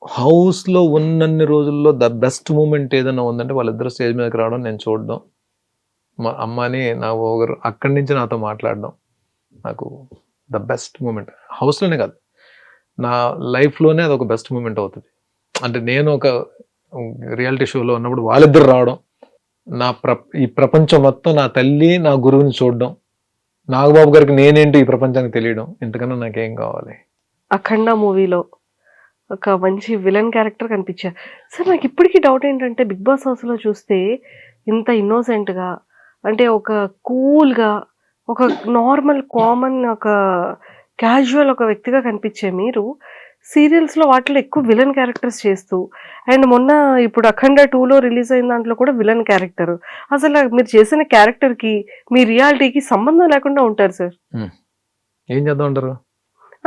హౌస్లో ఉన్నన్ని రోజుల్లో ద బెస్ట్ మూమెంట్ ఏదైనా ఉందంటే వాళ్ళిద్దరు స్టేజ్ మీదకి రావడం, నేను చూడడం, మా అమ్మని నా ఒకరు అక్కడి నుంచి నాతో మాట్లాడడం నాకు ద బెస్ట్ మూమెంట్. హౌస్లోనే కాదు, నా లైఫ్లోనే అది ఒక బెస్ట్ మూమెంట్ అవుతుంది. అంటే నేను ఒక రియాలిటీ షోలో ఉన్నప్పుడు వాళ్ళిద్దరు రావడం, ఈ ప్రపంచం మొత్తం నా తల్లి నా గురువుని చూడడం, నాగబాబు గారికి నేనేంటి ఈ ప్రపంచానికి తెలియడం, ఇంతకన్నా నాకేం కావాలి? అఖండ మూవీలో ఒక మంచి విలన్ క్యారెక్టర్ కనిపించారు సార్. నాకు ఇప్పటికీ డౌట్ ఏంటంటే బిగ్ బాస్ హౌస్లో చూస్తే ఇంత ఇన్నోసెంట్గా, అంటే ఒక కూల్గా, ఒక నార్మల్ కామన్ ఒక క్యాజువల్ ఒక వ్యక్తిగా కనిపించే మీరు సీరియల్స్లో వాటిలో ఎక్కువ విలన్ క్యారెక్టర్స్ చేస్తూ, అండ్ మొన్న ఇప్పుడు అఖండ 2లో రిలీజ్ అయిన దాంట్లో కూడా విలన్ క్యారెక్టర్. అసలు మీరు చేసిన క్యారెక్టర్కి మీ రియాలిటీకి సంబంధం లేకుండా ఉంటారు సార్. ఏం చేద్దాం అంటారు?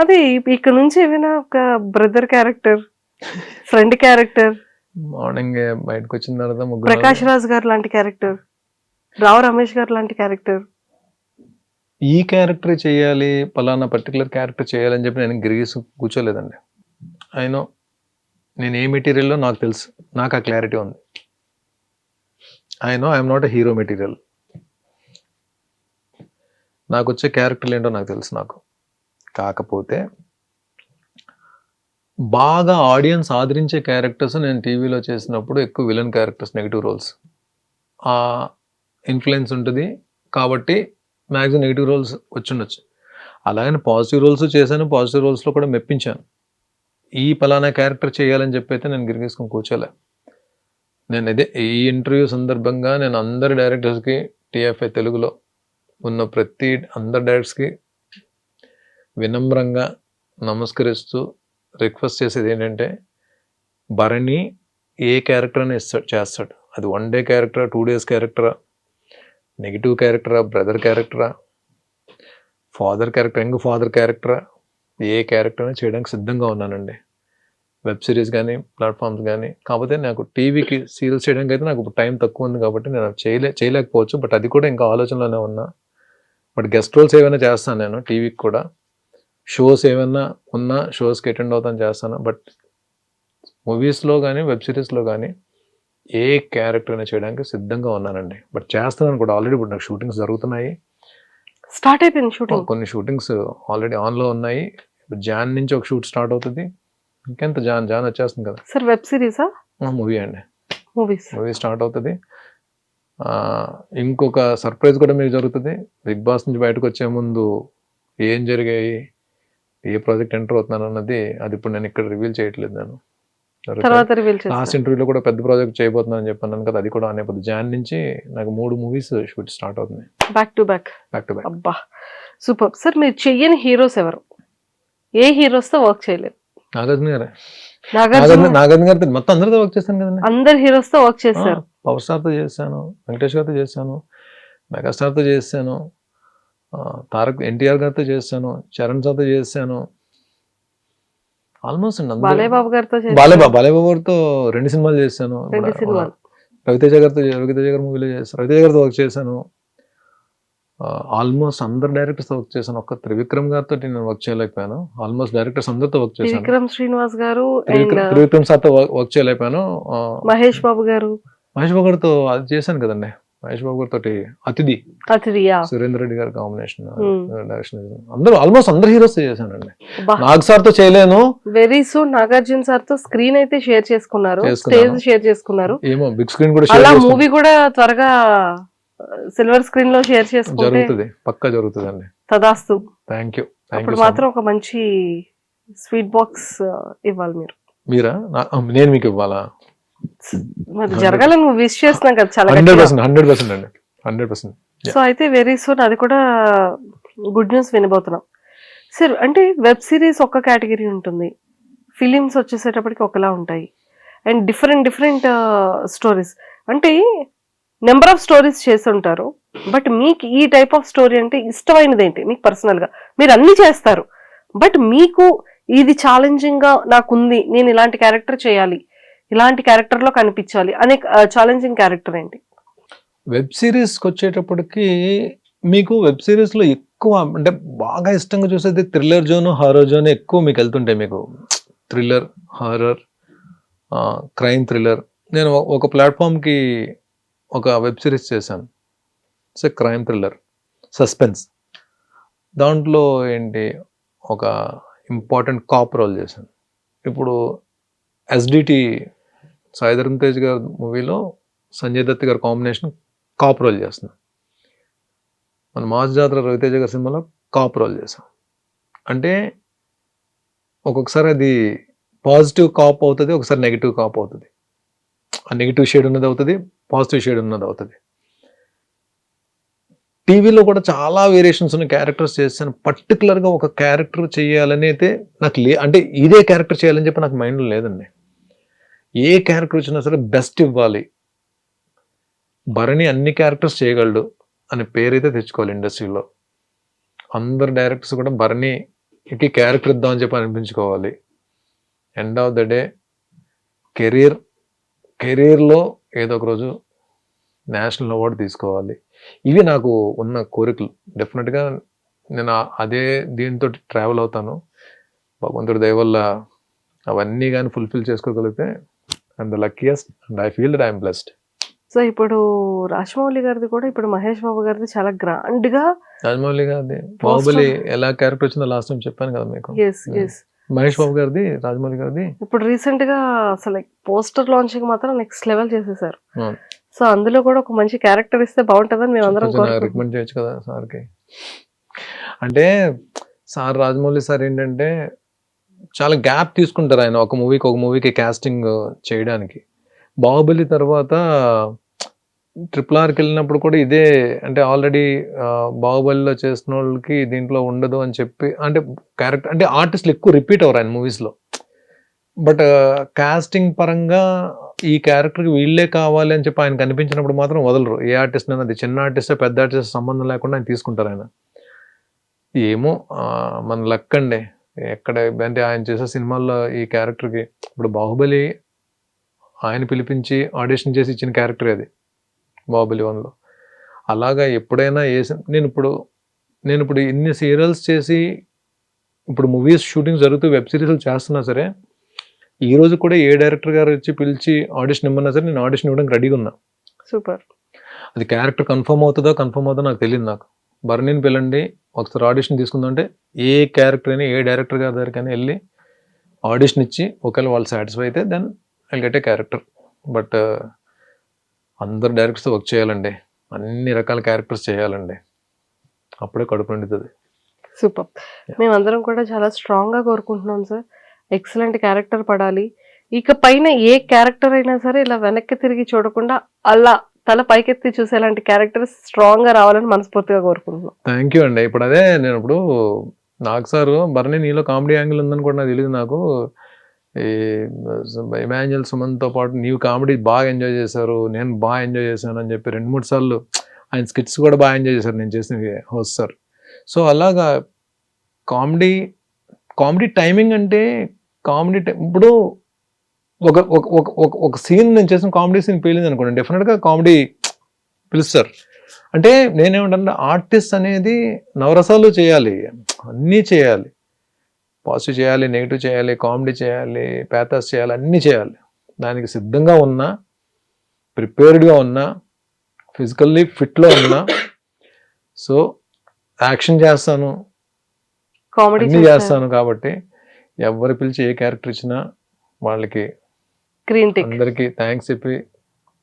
అదే ఇక్కడ నుంచి ఏమైనా ఒక brother character, friend character, morning బయటకు వచ్చిన తర్వాత ప్రకాష్ రాజ్ గారు లాంటి క్యారెక్టర్, రావు రమేష్ గారు లాంటి క్యారెక్టర్, ఈ క్యారెక్టర్ చేయాలి, పలానా పర్టికులర్ క్యారెక్టర్ చేయాలని చెప్పి నేను గిరిగీసి కూర్చోలేదండి. అయినో నేను ఏ మెటీరియల్లో నాకు తెలుసు, నాకు ఆ క్లారిటీ ఉంది. I'm not a hero material. నాకు వచ్చే క్యారెక్టర్లు ఏంటో నాకు తెలుసు. నాకు కాకపోతే బాగా ఆడియన్స్ ఆదరించే క్యారెక్టర్స్ నేను టీవీలో చేసినప్పుడు ఎక్కువ విలన్ క్యారెక్టర్స్, నెగిటివ్ రోల్స్ ఆ ఇన్ఫ్లుయెన్స్ ఉంటుంది కాబట్టి మ్యాక్సిమం నెగిటివ్ రోల్స్ వచ్చిండొచ్చు. అలాగని పాజిటివ్ రోల్స్ చేశాను, పాజిటివ్ రోల్స్లో కూడా మెప్పించాను. ఈ పలానా క్యారెక్టర్ చేయాలని చెప్పి అయితే నేను గిరిగేసుకొని కూర్చోలే. నేను అదే ఈ ఇంటర్వ్యూ సందర్భంగా నేను అందరి డైరెక్టర్స్కి, టీఎఫ్ఐ తెలుగులో ఉన్న అందరి డైరెక్టర్స్కి వినమ్రంగా నమస్కరిస్తూ రిక్వెస్ట్ చేసేది ఏంటంటే, భరణి ఏ క్యారెక్టర్ అని చేస్తాడు. అది 1 డే క్యారెక్టరా, 2 days క్యారెక్టరా, నెగిటివ్ క్యారెక్టరా, బ్రదర్ క్యారెక్టరా, ఫాదర్ క్యారెక్టర్, యంగ్ ఫాదర్ క్యారెక్టరా, ఏ క్యారెక్టర్ అని చేయడానికి సిద్ధంగా ఉన్నానండి. వెబ్ సిరీస్ కానీ, ప్లాట్ఫామ్స్ కానీ. కాకపోతే నాకు టీవీకి సీరియల్స్ చేయడానికి అయితే నాకు టైం తక్కువ ఉంది కాబట్టి నేను చేయలేకపోవచ్చు. బట్ అది కూడా ఇంకా ఆలోచనలోనే ఉన్నా. బట్ గెస్ట్ రోల్స్ ఏమైనా చేస్తాను నేను టీవీకి కూడా. షోస్ ఏమైనా ఉన్నా షోస్కి అటెండ్ అవుతాను, చేస్తాను. బట్ మూవీస్లో కానీ వెబ్ సిరీస్లో కానీ ఏ క్యారెక్టర్ అయినా చేయడానికి సిద్ధంగా ఉన్నానండి. బట్ చేస్తున్నాను కూడా ఆల్రెడీ. ఇప్పుడు నాకు షూటింగ్స్ జరుగుతున్నాయి, స్టార్ట్ అయిపోయింది షూటింగ్. కొన్ని షూటింగ్స్ ఆల్రెడీ ఆన్లో ఉన్నాయి. జాన్ నుంచి ఒక షూట్ స్టార్ట్ అవుతుంది, ఇంకెంత జాన్ వచ్చేస్తుంది కదా. సార్ వెబ్ సిరీసా మూవీ అండి, మూవీస్? మూవీ స్టార్ట్ అవుతుంది. ఇంకొక సర్ప్రైజ్ కూడా మీకు జరుగుతుంది. బిగ్ బాస్ నుంచి బయటకు వచ్చే ముందు ఏం జరిగాయి, ఏ ప్రాజెక్ట్ ఎంటర్ అవుతున్నాను అన్నది అది ఇప్పుడు నేను ఇక్కడ రివీల్ చేయట్లేదు. నేను తర్వాత రివీల్ లాస్ట్ చేస్తాను. ఇంటర్వ్యూలో కూడా పెద్ద ప్రాజెక్ట్ చేయబోతున్నాను చెప్పాను కదా, అది కూడా అనేపోతుంది. జాన్ నుంచి నాకు 3 మూవీస్ షూట్ స్టార్ట్ అవుతున్నాయి back to back. Back to back. అబ్బా సూపర్. సార్ మీరు చెయ్యని హీరోస్ ఎవరు? ఏ హీరోస్ తో వర్క్ చేయలేదు? నాగార్జున గారే. నాగార్జున నాగార్జున గారితో మొత్తం అందరితో వర్క్ చేశాను కదండి. అందరు హీరోస్ తో వర్క్ చేశారు. పవర్ స్టార్తో చేశాను, వెంకటేష్ గారితో చేశాను, మెగాస్టార్తో చేశాను, తారక్ ఎన్టీఆర్ గారితో చేశాను, చరణ్ సార్తో చేశాను. ఆల్మోస్ట్ బాలయ్య బాబు గారితో బాలయ్య బాబు గారితో 2 సినిమాలు చేశాను. 2 సినిమాలు. రవితేజ గారి మూవీలో చేశాను, రవితేజ గారితో వర్క్ చేశాను. ఆల్మోస్ట్ అందరు డైరెక్టర్స్ వర్క్ చేశాను. ఒక్క త్రివిక్రమ్ గారితో నేను వర్క్ చేయలేకపోయాను. ఆల్మోస్ట్ డైరెక్టర్స్ అందరితో వర్క్ చేశాను. విక్రమ్ శ్రీనివాస్ గారు, త్రివిక్రమ్ సార్తో వర్క్ చేయలేకపోయాను. మహేష్ బాబు గారు. మహేష్ బాబు గారితో అది చేశాను కదండి. మహేష్ బాబు గారితో అతిథి సురేందర్ రెడ్డి గారి కాంబినేషన్ డైరెక్షన్. అందరూ ఆల్మోస్ట్ అందరు హీరోస్ చేశానండి. నాగ్ సార్ తో చేయలేను. వెరీ సూన్ నాగార్జున సార్ తో స్క్రీన్ అయితే షేర్ చేసుకున్నారు, స్టేజ్ షేర్ చేసుకున్నారు. ఏమో బిగ్ స్క్రీన్ కూడా అలా మూవీ కూడా త్వరగా సిల్వర్ స్క్రీన్ లో షేర్ చేసుకుంటే జరుగుతుంది, పక్కా జరుగుతుంది అండి. తదాస్తు. Thank you. అప్పుడు మాత్రం ఒక మంచి స్వీట్ బాక్స్ ఇవ్వాలి మీరు. మీరా? నేను మీకు ఇవ్వాలా? మరి జరగాలని నువ్వు విష్ చేస్తున్నాం కదా చాలా. 100% అండి, 100%. సో అయితే వెరీ సూన్ అది కూడా గుడ్ న్యూస్ వినబోతున్నాం సార్. అంటే వెబ్ సిరీస్ ఒక కేటగిరీ ఉంటుంది, ఫిలిమ్స్ వచ్చేసేటప్పటికి ఒకలా ఉంటాయి, అండ్ డిఫరెంట్ స్టోరీస్. అంటే నెంబర్ ఆఫ్ స్టోరీస్ చేసి ఉంటారు, బట్ మీకు ఈ టైప్ ఆఫ్ స్టోరీ అంటే ఇష్టమైనది ఏంటి మీకు పర్సనల్ గా? మీరు అన్ని చేస్తారు, బట్ మీకు ఇది ఛాలెంజింగ్ గా నాకుంది, నేను ఇలాంటి క్యారెక్టర్ చేయాలి, ఇలాంటి క్యారెక్టర్ లో కనిపించాలి అనే ఛాలెంజింగ్ క్యారెక్టర్ ఏంటి? వెబ్ సిరీస్కి వచ్చేటప్పటికి మీకు వెబ్ సిరీస్ లో ఎక్కువ అంటే బాగా ఇష్టంగా చూసేది థ్రిల్లర్ జోన్, హారర్ జోన్ ఎక్కువ మీకు వెళ్తుంటాయి. మీకు థ్రిల్లర్, హారర్, క్రైమ్ థ్రిల్లర్. నేను ఒక ప్లాట్ఫామ్కి ఒక వెబ్ సిరీస్ చేశాను, ఇట్స్ క్రైమ్ థ్రిల్లర్ సస్పెన్స్. దాంట్లో ఏంటి ఒక ఇంపార్టెంట్ కాప్ రోల్ చేశాను. ఇప్పుడు ఎస్డిటి సాయి ధరమ్ తేజ్ గారి మూవీలో సంజయ్ దత్ గారి కాంబినేషన్ కాప్ రోల్ చేస్తున్నాం. మన మాస్ జాతర రవితేజ గారి సినిమాలో కాప్ రోల్ చేసాం. అంటే ఒక్కొక్కసారి అది పాజిటివ్ కాప్ అవుతుంది, ఒకసారి నెగిటివ్ కాప్ అవుతుంది. ఆ నెగిటివ్ షేడ్ ఉన్నది అవుతుంది, పాజిటివ్ షేడ్ ఉన్నది అవుతుంది. టీవీలో కూడా చాలా వేరియేషన్స్ ఉన్న క్యారెక్టర్స్ చేశాను. పర్టికులర్గా ఒక క్యారెక్టర్ చేయాలని అయితే నాకు అంటే ఇదే క్యారెక్టర్ చేయాలని చెప్పి నాకు మైండ్లో లేదండి. ఏ క్యారెక్టర్ వచ్చినా సరే బెస్ట్ ఇవ్వాలి. భరణి అన్ని క్యారెక్టర్స్ చేయగలడు అనే పేరైతే తెచ్చుకోవాలి ఇండస్ట్రీలో. అందరు డైరెక్టర్స్ కూడా భరణికి క్యారెక్టర్ ఇద్దామని చెప్పి అనిపించుకోవాలి. ఎండ్ ఆఫ్ ద డే కెరీర్లో ఏదో ఒక రోజు నేషనల్ అవార్డు తీసుకోవాలి. ఇవి నాకు ఉన్న కోరికలు. డెఫినెట్గా నేను అదే దీంతో ట్రావెల్ అవుతాను. భగవంతుడి దయ వల్ల అవన్నీ కానీ ఫుల్ఫిల్ చేసుకోగలిగితే I'm the luckiest and I feel that I'm blessed. So ఇప్పుడు రాజమౌళి గారిది కూడా, ఇప్పుడు మహేష్ బాబు గారిది చాలా గ్రాండ్ గా. రాజమౌళి గారిది బాహుబలి ఎలా క్యారెక్టర్ వచ్చిందో లాస్ట్ టైం చెప్పాను కదా మీకు. మహేష్ బాబు గారిది, రాజమౌళి గారిది ఇప్పుడు రీసెంట్ గా అసలు పోస్టర్ లాంచింగ్ మాత్రం నెక్స్ట్ లెవెల్ చేసేసారు. సో అందులో కూడా ఒక మంచి క్యారెక్టర్ ఇస్తే బాగుంటుందని మేము అందరం రికమెండ్ చేయొచ్చు కదా సార్కి. అంటే సార్ రాజమౌళి సార్ ఏంటంటే చాలా గ్యాప్ తీసుకుంటారు ఆయన ఒక మూవీకి కాస్టింగ్ చేయడానికి. బాహుబలి తర్వాత RRRకి వెళ్ళినప్పుడు కూడా ఇదే, అంటే ఆల్రెడీ బాహుబలిలో చేసిన వాళ్ళకి దీంట్లో ఉండదు అని చెప్పి, అంటే క్యారెక్టర్ అంటే ఆర్టిస్టులు ఎక్కువ రిపీట్ అవ్వరు ఆయన మూవీస్లో. బట్ కాస్టింగ్ పరంగా ఈ క్యారెక్టర్కి వీళ్ళే కావాలి అని చెప్పి ఆయన కనిపించినప్పుడు మాత్రం వదలరు. ఏ ఆర్టిస్ట్ అయినా, అది చిన్న ఆర్టిస్ట్ పెద్ద ఆర్టిస్ట్ సంబంధం లేకుండా ఆయన తీసుకుంటారు. ఆయన ఏమో మన లక్ అండి. ఎక్కడ అంటే ఆయన చేసే సినిమాల్లో ఈ క్యారెక్టర్కి, ఇప్పుడు బాహుబలి ఆయన పిలిపించి ఆడిషన్ చేసి ఇచ్చిన క్యారెక్టర్ అది బాహుబలి 1లో. అలాగా ఎప్పుడైనా నేను ఇప్పుడు ఇన్ని సీరియల్స్ చేసి ఇప్పుడు మూవీస్ షూటింగ్ జరుగుతూ వెబ్ సిరీస్లు చేస్తున్నా సరే, ఈ రోజు కూడా ఏ డైరెక్టర్ గారు వచ్చి పిలిచి ఆడిషన్ ఇమ్మన్నా సరే నేను ఆడిషన్ ఇవ్వడానికి రెడీగా ఉన్నా. సూపర్. అది క్యారెక్టర్ కన్ఫర్మ్ అవుతుందో నాకు తెలియదు. నాకు భరణిని పిల్లండి ఒకసారి ఆడిషన్ తీసుకుందాం అంటే ఏ క్యారెక్టర్ అయినా ఏ డైరెక్టర్ గారి దగ్గరికైనా వెళ్ళి ఆడిషన్ ఇచ్చి ఒకవేళ వాళ్ళు సాటిస్ఫై అయితే then I get a character. But అందరు డైరెక్టర్స్తో వర్క్ చేయాలండి, అన్ని రకాల క్యారెక్టర్స్ చేయాలండి, అప్పుడే కడుపు నిండుతుంది. సూపర్. మేమందరం కూడా చాలా స్ట్రాంగ్గా కోరుకుంటున్నాం సార్, ఎక్సలెంట్ క్యారెక్టర్ పడాలి. ఇక పైన ఏ క్యారెక్టర్ అయినా సరే ఇలా వెనక్కి తిరిగి చూడకుండా అలా తల పైకెత్తి చూసేలాంటి క్యారెక్టర్స్ స్ట్రాంగ్గా రావాలని మనస్ఫూర్తిగా కోరుకుంటున్నాం. థ్యాంక్ యూ అండి. ఇప్పుడు అదే నేను ఇప్పుడు నాకు సార్ భరణి నీలో కామెడీ యాంగిల్ ఉందని కూడా నాకు తెలియదు. నాకు ఈ ఇమాన్యుయల్ సుమన్తో పాటు నీవు కామెడీ బాగా ఎంజాయ్ చేశారు, నేను బాగా ఎంజాయ్ చేశాను అని చెప్పి 2-3 సార్లు ఆయన స్కిట్స్ కూడా బాగా ఎంజాయ్ చేశారు నేను చేసిన హోస్ట్ సార్. సో అలాగా కామెడీ టైమింగ్ అంటే ఇప్పుడు ఒక సీన్ నేను చేసిన కామెడీ సీన్ పేలింది అనుకోండి, డెఫినెట్గా కామెడీ పిలుస్తారు. అంటే నేనేమంటే ఆర్టిస్ట్ అనేది నవరసాలు చేయాలి, అన్నీ చేయాలి, పాజిటివ్ చేయాలి, నెగిటివ్ చేయాలి, కామెడీ చేయాలి, ప్యాథాస్ చేయాలి, అన్నీ చేయాలి. దానికి సిద్ధంగా ఉన్నా, ప్రిపేర్డ్గా ఉన్నా, ఫిజికల్లీ ఫిట్లో ఉన్నా, సో యాక్షన్ చేస్తాను, కామెడీ అన్నీ చేస్తాను. కాబట్టి ఎవరు పిలిచి ఏ క్యారెక్టర్ ఇచ్చినా వాళ్ళకి గ్రీన్ టిక్ అందరికీ థ్యాంక్స్ చెప్పి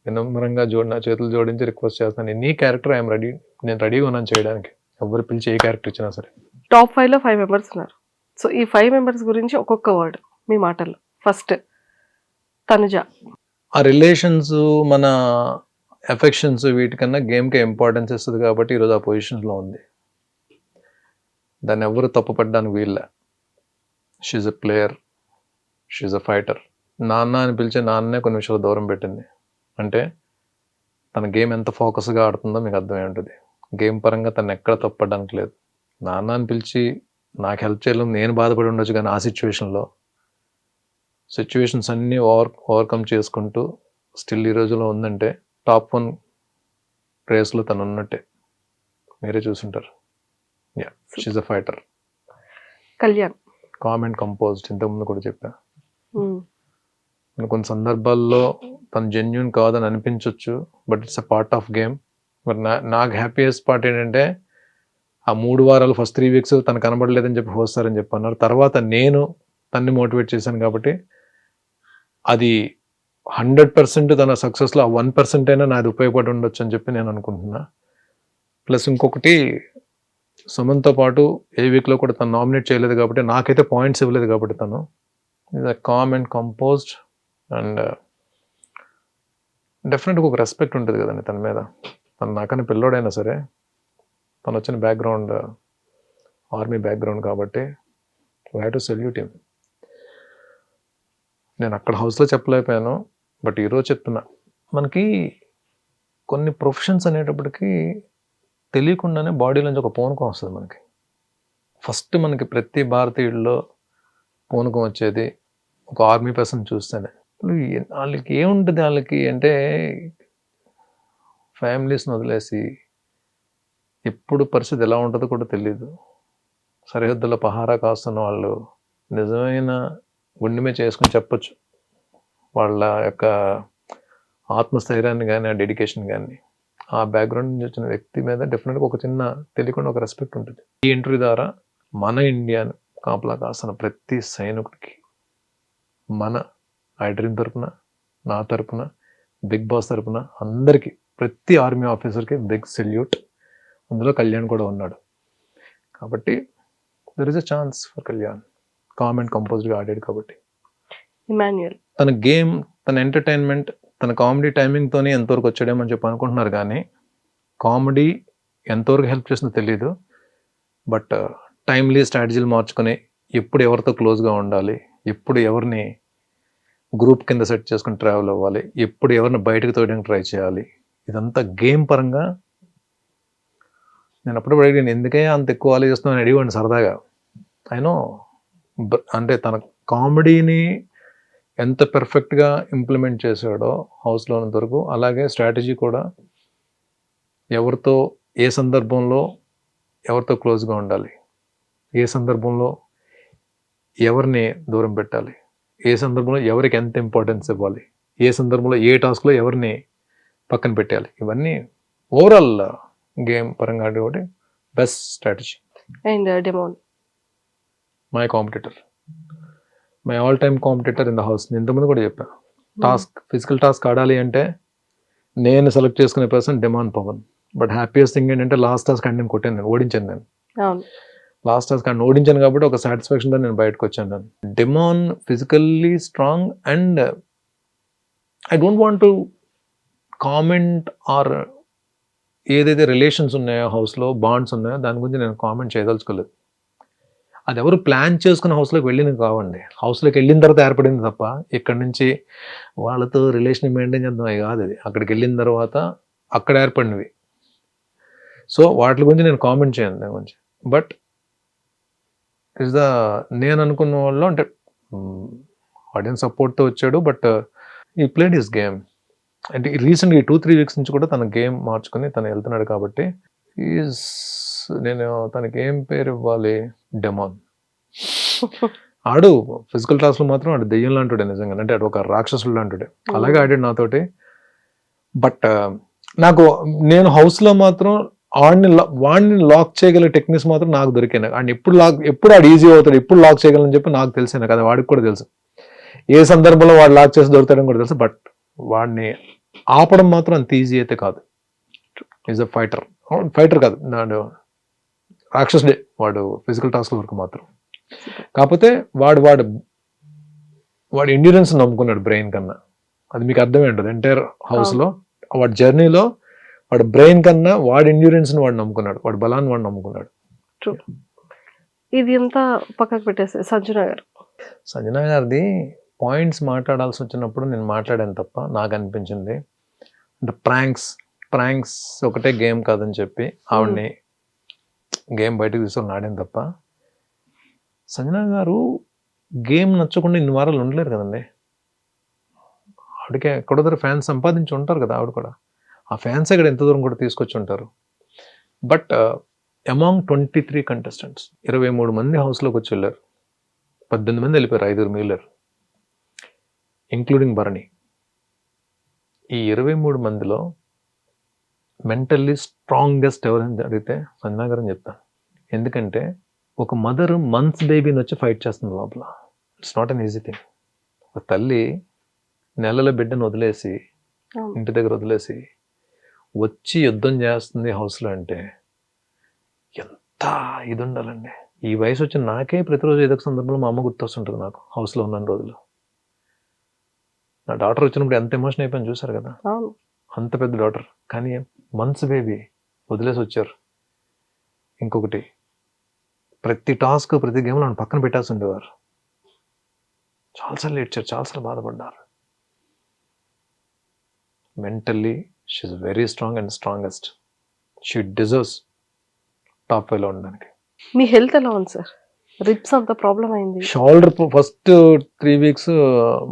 వినమ్రంగా నా చేతులు జోడించి రిక్వెస్ట్ చేస్తాను, ఎనీ క్యారెక్టర్ ఐఎమ్ రెడీ, నేను రెడీగా ఉన్నాను చేయడానికి, ఎవరు పిలిచి ఏ క్యారెక్టర్ ఇచ్చినా సరే. టాప్ 5లో 5 మెంబర్స్ ఉన్నారు. సో ఈ 5 మెంబర్స్ గురించి ఒక్కొక్క వర్డ్ మీ మాటల్లో. ఫస్ట్ తనుజ. ఆ రిలేషన్స్, మన ఎఫెక్షన్స్ వీటికన్నా గేమ్కే ఇంపార్టెన్స్ ఇస్తుంది కాబట్టి ఈరోజు ఆ పొజిషన్లో ఉంది. దాన్ని ఎవరు తప్పుపడ్డానికి వీళ్ళ. She's a player, she's a fighter. నాన్న అని పిలిచే నాన్నే కొన్ని విషయాలు దూరం పెట్టింది అంటే తన గేమ్ ఎంత ఫోకస్గా ఆడుతుందో మీకు అర్థమై ఉంటుంది. గేమ్ పరంగా తను ఎక్కడ తప్పడానికి లేదు. నాన్న అని పిలిచి నాకు హెల్ప్ చేయలేం, నేను బాధపడి ఉండొచ్చు, కానీ ఆ సిచ్యువేషన్స్ అన్నీ ఓవర్కమ్ చేసుకుంటూ స్టిల్ ఈ రోజులో ఉందంటే టాప్ 1 రేస్లో తను ఉన్నట్టే, మీరే చూసుంటారు. Yeah, she's a fighter. Kalyan. Calm and composed, ఇంతకుముందు కూడా చెప్పా. కొన్ని సందర్భాల్లో తను జెన్యున్ కాదని అనిపించవచ్చు, but it's a part of game. But నాకు హ్యాపీయెస్ట్ పార్ట్ ఏంటంటే ఆ 3 వారాలు ఫస్ట్ 3 వీక్స్ తను కనబడలేదని చెప్పి వస్తారని చెప్పి అన్నారు. తర్వాత నేను తన్ని మోటివేట్ చేశాను కాబట్టి అది 100% తన సక్సెస్లో ఆ 1% అయినా నాది ఉపయోగపడి ఉండొచ్చు అని చెప్పి నేను అనుకుంటున్నా. ప్లస్ ఇంకొకటి, సుమన్తో పాటు ఏ వీక్లో కూడా తను నామినేట్ చేయలేదు కాబట్టి, నాకైతే పాయింట్స్ ఇవ్వలేదు కాబట్టి, తను is a calm and composed and డెఫినెట్గా ఒక రెస్పెక్ట్ ఉంటుంది కదండి తన మీద. తను నాకన్నా పిల్లోడైనా సరే, తను వచ్చిన బ్యాక్గ్రౌండ్ ఆర్మీ బ్యాక్గ్రౌండ్ కాబట్టి we have to salute him. నేను అక్కడ హౌస్లో చెప్పలేకపోయాను, బట్ ఈరోజు చెప్తున్నా. మనకి కొన్ని ప్రొఫెషన్స్ అనేటప్పటికీ తెలియకుండానే బాడీలోంచి ఒక పూనకం వస్తుంది మనకి. ఫస్ట్ మనకి ప్రతి భారతీయుల్లో పూనకం వచ్చేది ఒక ఆర్మీ పర్సన్ చూస్తేనే. వాళ్ళకి ఏముంటుంది, వాళ్ళకి అంటే ఫ్యామిలీస్ని వదిలేసి ఎప్పుడు పరిస్థితి ఎలా ఉంటుందో కూడా తెలియదు. సరిహద్దుల పహారా కాస్తున్న వాళ్ళు నిజమైన గుండెమే చేసుకుని చెప్పొచ్చు వాళ్ళ యొక్క ఆత్మస్థైర్యాన్ని కానీ, ఆ డెడికేషన్ కానీ. ఆ బ్యాక్గ్రౌండ్ నుంచి వచ్చిన వ్యక్తి మీద డెఫినెట్గా ఒక చిన్న తెలియకుండా ఒక రెస్పెక్ట్ ఉంటుంది. ఈ ఇంటర్వ్యూ ద్వారా మన ఇండియాను కాపలా కాస్తున్న ప్రతి సైనికుడికి మన ఐ డ్రీమ్ తరపున, నా తరపున, బిగ్ బాస్ తరపున అందరికీ, ప్రతి ఆర్మీ ఆఫీసర్కి బిగ్ సెల్యూట్. అందులో కళ్యాణ్ కూడా ఉన్నాడు కాబట్టి there is a chance for Kalyan. Calm and కంపోజ్డ్గా ఆడాడు కాబట్టి. ఇమాన్యుయల్. తన గేమ్, తన ఎంటర్టైన్మెంట్, తన కామెడీ టైమింగ్తోనే ఎంతవరకు వచ్చాడేమని చెప్పి అనుకుంటున్నారు, కానీ కామెడీ ఎంతవరకు హెల్ప్ చేస్తుందో తెలియదు. బట్ టైమ్లీ స్ట్రాటజీలు మార్చుకొని ఎప్పుడు ఎవరితో క్లోజ్గా ఉండాలి, ఎప్పుడు ఎవరిని గ్రూప్ కింద సెట్ చేసుకుని ట్రావెల్ అవ్వాలి, ఎప్పుడు ఎవరిని బయటకు తోయడానికి ట్రై చేయాలి, ఇదంతా గేమ్ పరంగా. నేను అప్పుడు అడిగాను, ఎందుకే అంత ఎక్కువ ఆలోచిస్తున్నాను అని అడిగాను సరదాగా. అయినో అంటే తన కామెడీని ఎంత పెర్ఫెక్ట్గా ఇంప్లిమెంట్ చేశాడో హౌస్లో ఉన్నంత వరకు, అలాగే స్ట్రాటజీ కూడా ఎవరితో ఏ సందర్భంలో ఎవరితో క్లోజ్గా ఉండాలి, ఏ సందర్భంలో ఎవరిని దూరం పెట్టాలి, ఏ సందర్భంలో ఎవరికి ఎంత ఇంపార్టెన్స్ ఇవ్వాలి, ఏ సందర్భంలో ఏ టాస్క్లో ఎవరిని పక్కన పెట్టాలి, ఇవన్నీ ఓవరాల్ గేమ్ పరంగా ఆడేవాడి best strategy. And demon. My competitor. My all time competitor in the house. నేను ఇంతకుముందు కూడా చెప్పాను, టాస్క్ ఫిజికల్ టాస్క్ ఆడాలి అంటే నేను సెలెక్ట్ చేసుకునే person Demon Pavan. But happiest thing ఏంటంటే లాస్ట్ టాస్క్ అండ్ నేను కొట్టాను, నేను ఓడించాను. నేను అవును. లాస్ట్ టాస్క్ అండ్ ఓడించాను కాబట్టి ఒక సాటిస్ఫాక్షన్తో నేను బయటకు వచ్చాను. నేను Demon physically strong and I don't want to comment or ఏదైతే రిలేషన్స్ ఉన్నాయో హౌస్లో బాండ్స్ ఉన్నాయో దాని గురించి నేను కామెంట్ చేయదలుచుకోలేదు. అది ఎవరు ప్లాన్ చేసుకుని హౌస్లోకి వెళ్ళినవి కావండి, హౌస్లోకి వెళ్ళిన తర్వాత ఏర్పడింది తప్ప ఇక్కడ నుంచి వాళ్ళతో రిలేషన్ మెయింటైన్ చేద్దాం అవి కాదు. అది అక్కడికి వెళ్ళిన తర్వాత అక్కడ ఏర్పడినవి. సో వాటి గురించి నేను కామెంట్ చేయను దాని గురించి. బట్ ఇస్ ద నేను అనుకున్న వాళ్ళు అంటే ఆడియన్స్ సపోర్ట్తో వచ్చాడు. బట్ ఈ ప్లేడ్ హిస్ గేమ్. అంటే రీసెంట్గా 2-3 వీక్స్ నుంచి కూడా తన గేమ్ మార్చుకొని తను వెళ్తున్నాడు కాబట్టి నేను తనకి ఏం పేరు ఇవ్వాలి, డెమాన్. ఆడు ఫిజికల్ టాస్క్లో మాత్రం ఆడు దెయ్యం లాంటిడే నిజంగా, అంటే ఆడు ఒక రాక్షసుడు లాంటిడే. అలాగే ఆడాడు నాతోటి. బట్ నాకు నేను హౌస్లో మాత్రం వాడిని లాక్ చేయగల టెక్నిక్స్ మాత్రం నాకు దొరికాయి. అండ్ ఎప్పుడు ఆడు ఈజీ అవుతాడు, ఎప్పుడు లాక్ చేయగలని చెప్పి నాకు తెలిసే, నాకు అది వాడికి కూడా తెలుసు. ఏ సందర్భంలో వాడు లాక్ చేసి దొరుకుతాడని కూడా తెలుసు. బట్ వాడిని ఆపడం మాత్రం అంత ఈజీ అయితే కాదు. ఈజ్ అ ఫైటర్ కాదు, నాడు రాక్షసుడే వాడు ఫిజికల్ టాస్క్ వరకు మాత్రం. కాకపోతే వాడు ఎండ్యూరెన్స్ నమ్ముకున్నాడు బ్రెయిన్ కన్నా. అది మీకు అర్థమే ఉంటుంది. ఎంటైర్ హౌస్లో వాడి జర్నీలో వాడు బ్రెయిన్ కన్నా వాడి ఎండ్యూరెన్స్ని వాడు నమ్ముకున్నాడు, వాడి బలాన్ని వాడు నమ్ముకున్నాడు. ఇది ఎంత పక్కకు పెట్టేసి సంజన గారిది పాయింట్స్ మాట్లాడాల్సి వచ్చినప్పుడు నేను మాట్లాడాను తప్ప నాకు అనిపించింది అంటే ప్రాంక్స్ ఒకటే గేమ్ కాదని చెప్పి ఆవిడ్ని గేమ్ బయటకు తీసుకొని ఆడాను తప్ప, సంజన గారు గేమ్ నచ్చకుండా ఇన్ని వారాలు ఉండలేరు కదండి. ఆవిడకి ఎక్కడో దగ్గర ఫ్యాన్స్ సంపాదించి ఉంటారు కదా, ఆవిడ కూడా ఆ ఫ్యాన్స్ ఇక్కడ ఎంత దూరం కూడా తీసుకొచ్చి ఉంటారు. బట్ అమాంగ్ 23 కంటెస్టెంట్స్ 23 మంది హౌస్లోకి వచ్చి వెళ్ళారు, 18 మంది వెళ్ళిపోయారు, 5 మిగిలారు ఇంక్లూడింగ్ భరణి. ఈ 23 మందిలో మెంటల్లీ స్ట్రాంగెస్ట్ ఎవరైనా అడిగితే సంజన గారు అని చెప్తాను. ఎందుకంటే ఒక మదర్ మంత్స్ బేబీని వచ్చి ఫైట్ చేస్తుంది లోపల. It's not an easy thing. ఒక తల్లి నెలల బిడ్డను వదిలేసి ఇంటి దగ్గర వదిలేసి వచ్చి యుద్ధం చేస్తుంది హౌస్లో అంటే ఎంత ఇది ఉండాలండి. ఈ వయసు వచ్చిన నాకే ప్రతిరోజు ఏదో ఒక సందర్భంలో మా అమ్మ గుర్తొస్తుంటుంది నాకు హౌస్లో ఉన్న రోజులు. నా డాటర్ వచ్చినప్పుడు ఎంత ఎమోషన్ అయిపోయింది చూసారు కదా, అంత పెద్ద డాటర్. కానీ మంత్స్ బేబీ వదిలేసి వచ్చారు. ఇంకొకటి ప్రతి టాస్క్ ప్రతి గేమ్లో నన్ను పక్కన పెట్టాల్సి ఉండేవారు. చాలాసార్లు ఏడ్చారు, చాలాసార్లు బాధపడ్డారు. Mentally she is very strong and strongest. She deserves top 5లో ఉండడానికి. మీ హెల్త్ ఎలా ఉంది సార్? రిబ్స్ అంత ప్రాబ్లం అయింది. షోల్డర్ ఫస్ట్ 3 వీక్స్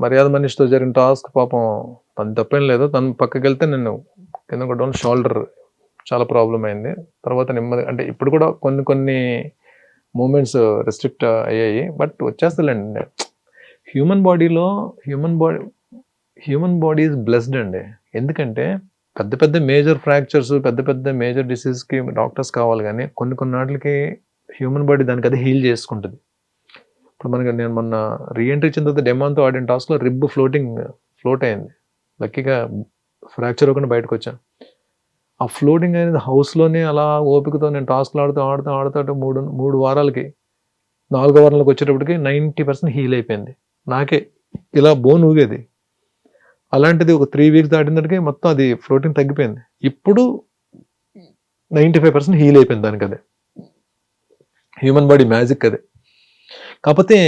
మర్యాద మనిషితో జరిగిన టాస్క్ పాపం తను తప్పేం లేదు, తను పక్కకి వెళ్తే నేను కింద కూడా షోల్డర్ చాలా ప్రాబ్లం అయింది. తర్వాత నెమ్మది అంటే ఇప్పుడు కూడా కొన్ని మూమెంట్స్ రెస్ట్రిక్ట్ అయ్యాయి. బట్ వచ్చేస్తలేండి. హ్యూమన్ బాడీ ఈజ్ బ్లెస్డ్ అండి. ఎందుకంటే పెద్ద మేజర్ ఫ్రాక్చర్స్ పెద్ద మేజర్ డిసీజ్కి డాక్టర్స్ కావాలి, కానీ కొన్ని వాటికి హ్యూమన్ బాడీ దానికి అది హీల్ చేసుకుంటుంది. ఇప్పుడు నేను మొన్న రీఎంట్రీ ఇచ్చిన తర్వాత డెమాన్తో ఆడిన టాస్క్లో రిబ్ ఫ్లోట్ అయింది. లక్కీగా ఫ్రాక్చర్ అవ్వకుండా బయటకు వచ్చాను. ఆ ఫ్లోటింగ్ అనేది హౌస్లోనే అలా ఓపికతో నేను టాస్క్లు ఆడుతూ 3 వారాలకి 4వ వారంలోకి వచ్చేటప్పటికి 90% హీల్ అయిపోయింది. నాకే ఇలా బోన్ ఊగేది. అలాంటిది ఒక 3 వీక్స్ దాటినప్పటికీ మొత్తం అది ఫ్లోటింగ్ తగ్గిపోయింది. ఇప్పుడు 95% హీల్ అయిపోయింది దానికి. అదే హ్యూమన్ బాడీ మ్యాజిక్ అదే. కాకపోతే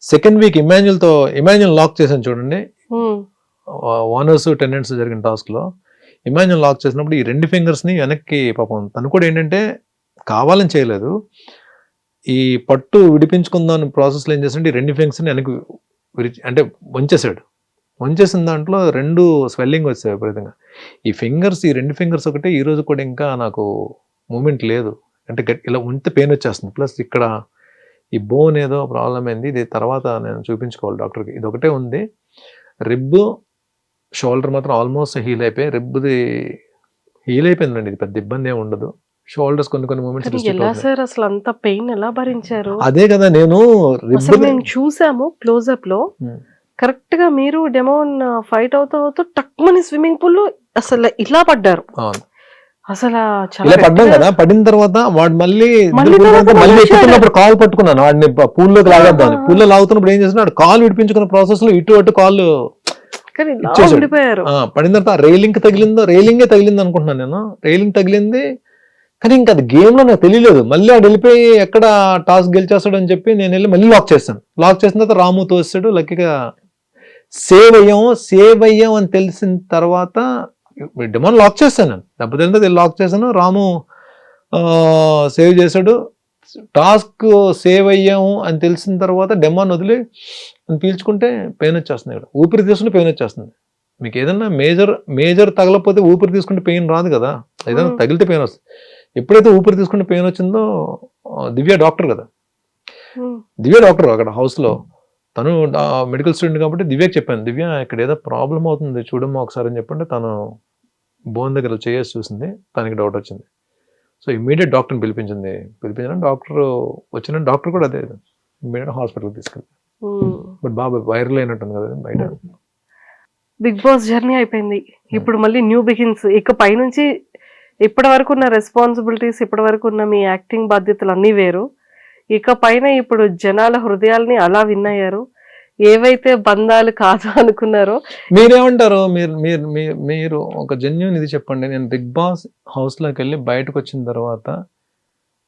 సెకండ్ వీక్ ఇమాన్యుల్ లాక్ చేశాను చూడండి, ఓనర్స్ టెనెంట్స్ జరిగిన టాస్క్లో ఇమాన్యుల్ లాక్ చేసినప్పుడు ఈ 2 ఫింగర్స్ని వెనక్కి పాపం తను కూడా ఏంటంటే కావాలని చేయలేదు, ఈ పట్టు విడిపించుకుందాం ప్రాసెస్లో ఏం చేస్తుంటే ఈ 2 ఫింగర్స్ని వెనక్కి అంటే వంచేసిన దాంట్లో 2 స్వెల్లింగ్ వచ్చాయి విపరీతంగా. ఈ 2 ఫింగర్స్ ఒకటే ఈరోజు కూడా ఇంకా నాకు మూమెంట్ లేదు, అంటే ఇలా ఉంటే పెయిన్ వచ్చేస్తుంది. ప్లస్ ఇక్కడ ఈ బోన్ ఏదో ప్రాబ్లం అయింది, ఇది తర్వాత నేను చూపించుకోవాలి డాక్టర్కి. ఇది ఒకటే ఉంది. రిబ్ షోల్డర్ మాత్రం ఆల్మోస్ట్ హీల్ అయిపోయి రిబ్ది హీల్ అయిపోయిందండి. ఇది పెద్ద ఇబ్బంది ఏమి ఉండదు. షోల్డర్స్ కొన్ని మూమెంట్స్ కానీ రిస్ట్రిక్ట్ ఎలా అవుతున్నాయి. సార్ అసలు అంత పెయిన్ ఎలా భరించారు? అదే కదా నేను అసలు మేము చూసాము క్లోజ్అప్ లో, ఉమ్. కరెక్ట్ గా మీరు డెమోన్ ఫైట్ అవుతూ టక్మని స్విమ్మింగ్ పూల్ లో అసలు ఇలా పడ్డారు. అవును. అసలు చాలా ఇలా పడ్డాం గట్టిగా- కదా, పడిన తర్వాత వాడు మళ్ళీ మళ్ళీ తర్వాత మళ్ళీ మనిషి ఎక్కుతున్నప్పుడు కాల్ పట్టుకున్నాను వాడిని పూల్లోకి లాగేద్దామని. ఆహా. పూల్లో లాగుతున్నప్పుడు ఏం చేస్తున్నాడు, కాల్ విడిపించుకున్న ప్రాసెస్ లో ఇటు అటు కాళ్ళు కానీ ఇలా ఇచ్చేసాడు. ఉండిపోయారు. పడిన తర్వాత రైలింగ్ రైలింగే తగిలింది అనుకుంటున్నాను నేను. రైలింగ్ తగిలింది కానీ ఇంకా అది గేమ్ లో నాకు తెలియలేదు. మళ్ళీ ఆడు వెళ్ళిపోయి ఎక్కడ టాస్ గెలిచేస్తాడు అని చెప్పి నేను వెళ్ళి మళ్ళీ లాక్ చేశాను. లాక్ చేసిన తర్వాత రాము తోస్తాడు. లక్కీగా సేవ్ అయ్యాం అని తెలిసిన తర్వాత డెమోన్ లాక్ చేశాను నేను. దెబ్బతింటే లాక్ చేశాను. రాము సేవ్ చేశాడు. టాస్క్ సేవ్ అయ్యాము అని తెలిసిన తర్వాత డెమోన్ వదిలి పీల్చుకుంటే పెయిన్ వచ్చేస్తుంది. ఇక్కడ ఊపిరి తీసుకుంటే పెయిన్ వచ్చేస్తుంది. మీకు ఏదైనా మేజర్ తగలకపోతే ఊపిరి తీసుకుంటే పెయిన్ రాదు కదా, ఏదైనా తగిలితే పెయిన్ వస్తుంది. ఎప్పుడైతే ఊపిరి తీసుకుంటే పెయిన్ వచ్చిందో, దివ్య డాక్టర్ కదా, దివ్య డాక్టర్ అక్కడ హౌస్లో, తను మెడికల్ స్టూడెంట్ కాబట్టి దివ్యకి చెప్పాను, దివ్య ఇక్కడ ఏదో ప్రాబ్లం అవుతుంది చూడమ్మా ఒకసారి అని చెప్పంటే తను బోన్ దగ్గర చేసి చూసింది, తనకి డౌట్ వచ్చింది. సో ఇమ్మీడియట్ డాక్టర్ని పిలిపించిన డాక్టర్ వచ్చిన డాక్టర్ కూడా అదే ఇమ్మీడియట్ హాస్పిటల్కి తీసుకెళ్ళి. బట్ బాబా వైరల్ అయినట్టుంది కదా బయట. బిగ్ బాస్ జర్నీ అయిపోయింది, ఇప్పుడు మళ్ళీ న్యూ బిగిన్స్. ఇక పైనుంచి ఇప్పటి వరకు ఉన్న రెస్పాన్సిబిలిటీస్, ఇప్పటి వరకు ఉన్న మీ యాక్టింగ్ బాధ్యతలు అన్నీ వేరు. ఇక పైన ఇప్పుడు జనాల హృదయాల్ని అలా విన్నయ్యారు. ఏవైతే బంధాలు కాదు అనుకున్నారో. మీరేమంటారు? మీరు ఒక జెన్యూన్ ఇది చెప్పండి. నేను బిగ్ బాస్ హౌస్ లోకి వెళ్ళి బయటకు వచ్చిన తర్వాత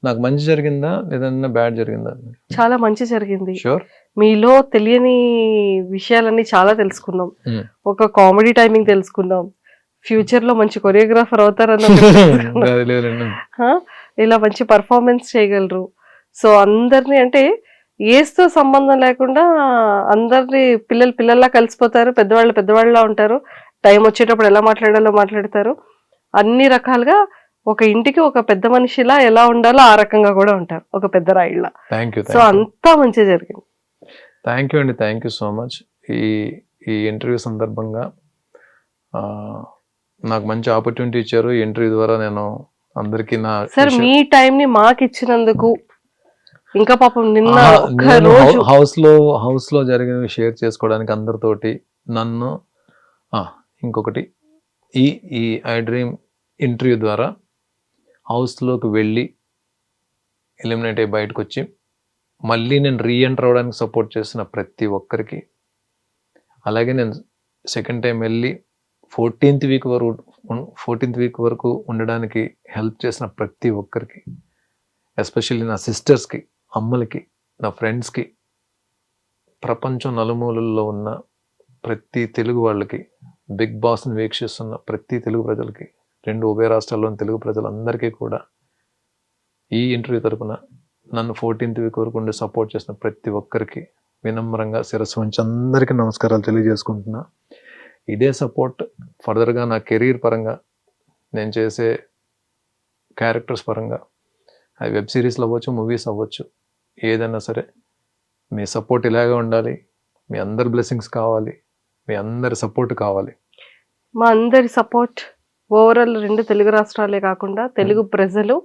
నాకు మంచి జరిగిందా లేదన్నా బ్యాడ్ జరిగిందా? చాలా మంచి జరిగింది. షూర్. మీలో తెలియని విషయాలన్నీ చాలా తెలుసుకున్నాం. ఒక కామెడీ టైమింగ్ తెలుసుకున్నాం. ఫ్యూచర్ లో మంచి కొరియోగ్రాఫర్ అవుతారన్న ఇలా మంచి పర్ఫార్మెన్స్ చేయగలరు. సో అందరినీ అంటే ఏజ్తో సంబంధం లేకుండా అందరినీ పిల్లల్లా కలిసిపోతారు, పెద్దవాళ్ళలా ఉంటారు. టైం వచ్చేటప్పుడు ఎలా మాట్లాడాలో మాట్లాడతారు. అన్ని రకాలుగా ఒక ఇంటికి ఒక పెద్ద మనిషిలా ఎలా ఉండాలో ఆ రకంగా కూడా ఉంటారు, ఒక పెద్ద రాయిళ్ళ. సో అంతా మంచిగా జరిగింది. థ్యాంక్ యూ అండి, థ్యాంక్ యూ సో మచ్. ఈ ఇంటర్వ్యూ సందర్భంగా నాకు మంచి ఆపర్చునిటీ ఇచ్చారు. ఈ ఇంటర్వ్యూ ద్వారా నేను అందరికీ సార్ మీ టైం ని మాకు ఇచ్చినందుకు, ఇంకా పాపం నిన్న హౌస్ లో జరిగినవి షేర్ చేసుకోవడానికి అందరితోటి నన్ను ఇంకొకటి ఈ ఐ డ్రీమ్ ఇంటర్వ్యూ ద్వారా హౌస్లోకి వెళ్ళి ఎలిమినేట్ అయ్యి బయటకు వచ్చి మళ్ళీ నేను రీఎంటర్ అవ్వడానికి సపోర్ట్ చేసిన ప్రతి ఒక్కరికి, అలాగే నేను సెకండ్ టైం వెళ్ళి 14th వీక్ వరకు ఉండడానికి హెల్ప్ చేసిన ప్రతి ఒక్కరికి, ఎస్పెషల్లీ నా సిస్టర్స్కి, అమ్మలకి, నా ఫ్రెండ్స్కి, ప్రపంచం నలుమూలల్లో ఉన్న ప్రతి తెలుగు వాళ్ళకి, బిగ్ బాస్ని వీక్షిస్తున్న ప్రతి తెలుగు ప్రజలకి, 2 ఉభయ రాష్ట్రాల్లోని తెలుగు ప్రజలందరికీ కూడా ఈ ఇంటర్వ్యూ తరపున నన్ను 14th వీక్ వరకు ఉండి సపోర్ట్ చేసిన ప్రతి ఒక్కరికి వినమ్రంగా శిరస్సు వంచి అందరికీ నమస్కారాలు తెలియజేసుకుంటున్నా. ఇదే సపోర్ట్ ఫర్దర్గా నా కెరీర్ పరంగా, నేను చేసే క్యారెక్టర్స్ పరంగా, అది వెబ్ సిరీస్లు అవ్వచ్చు, మూవీస్ అవ్వచ్చు, ఏదైనా సరే మీ సపోర్ట్ ఇలాగే ఉండాలి. మీ అందరి బ్లెస్సింగ్స్ కావాలి, మీ అందరి సపోర్ట్ కావాలి. మా అందరి సపోర్ట్ ఓవరాల్ 2 తెలుగు రాష్ట్రాలే కాకుండా తెలుగు ప్రజలు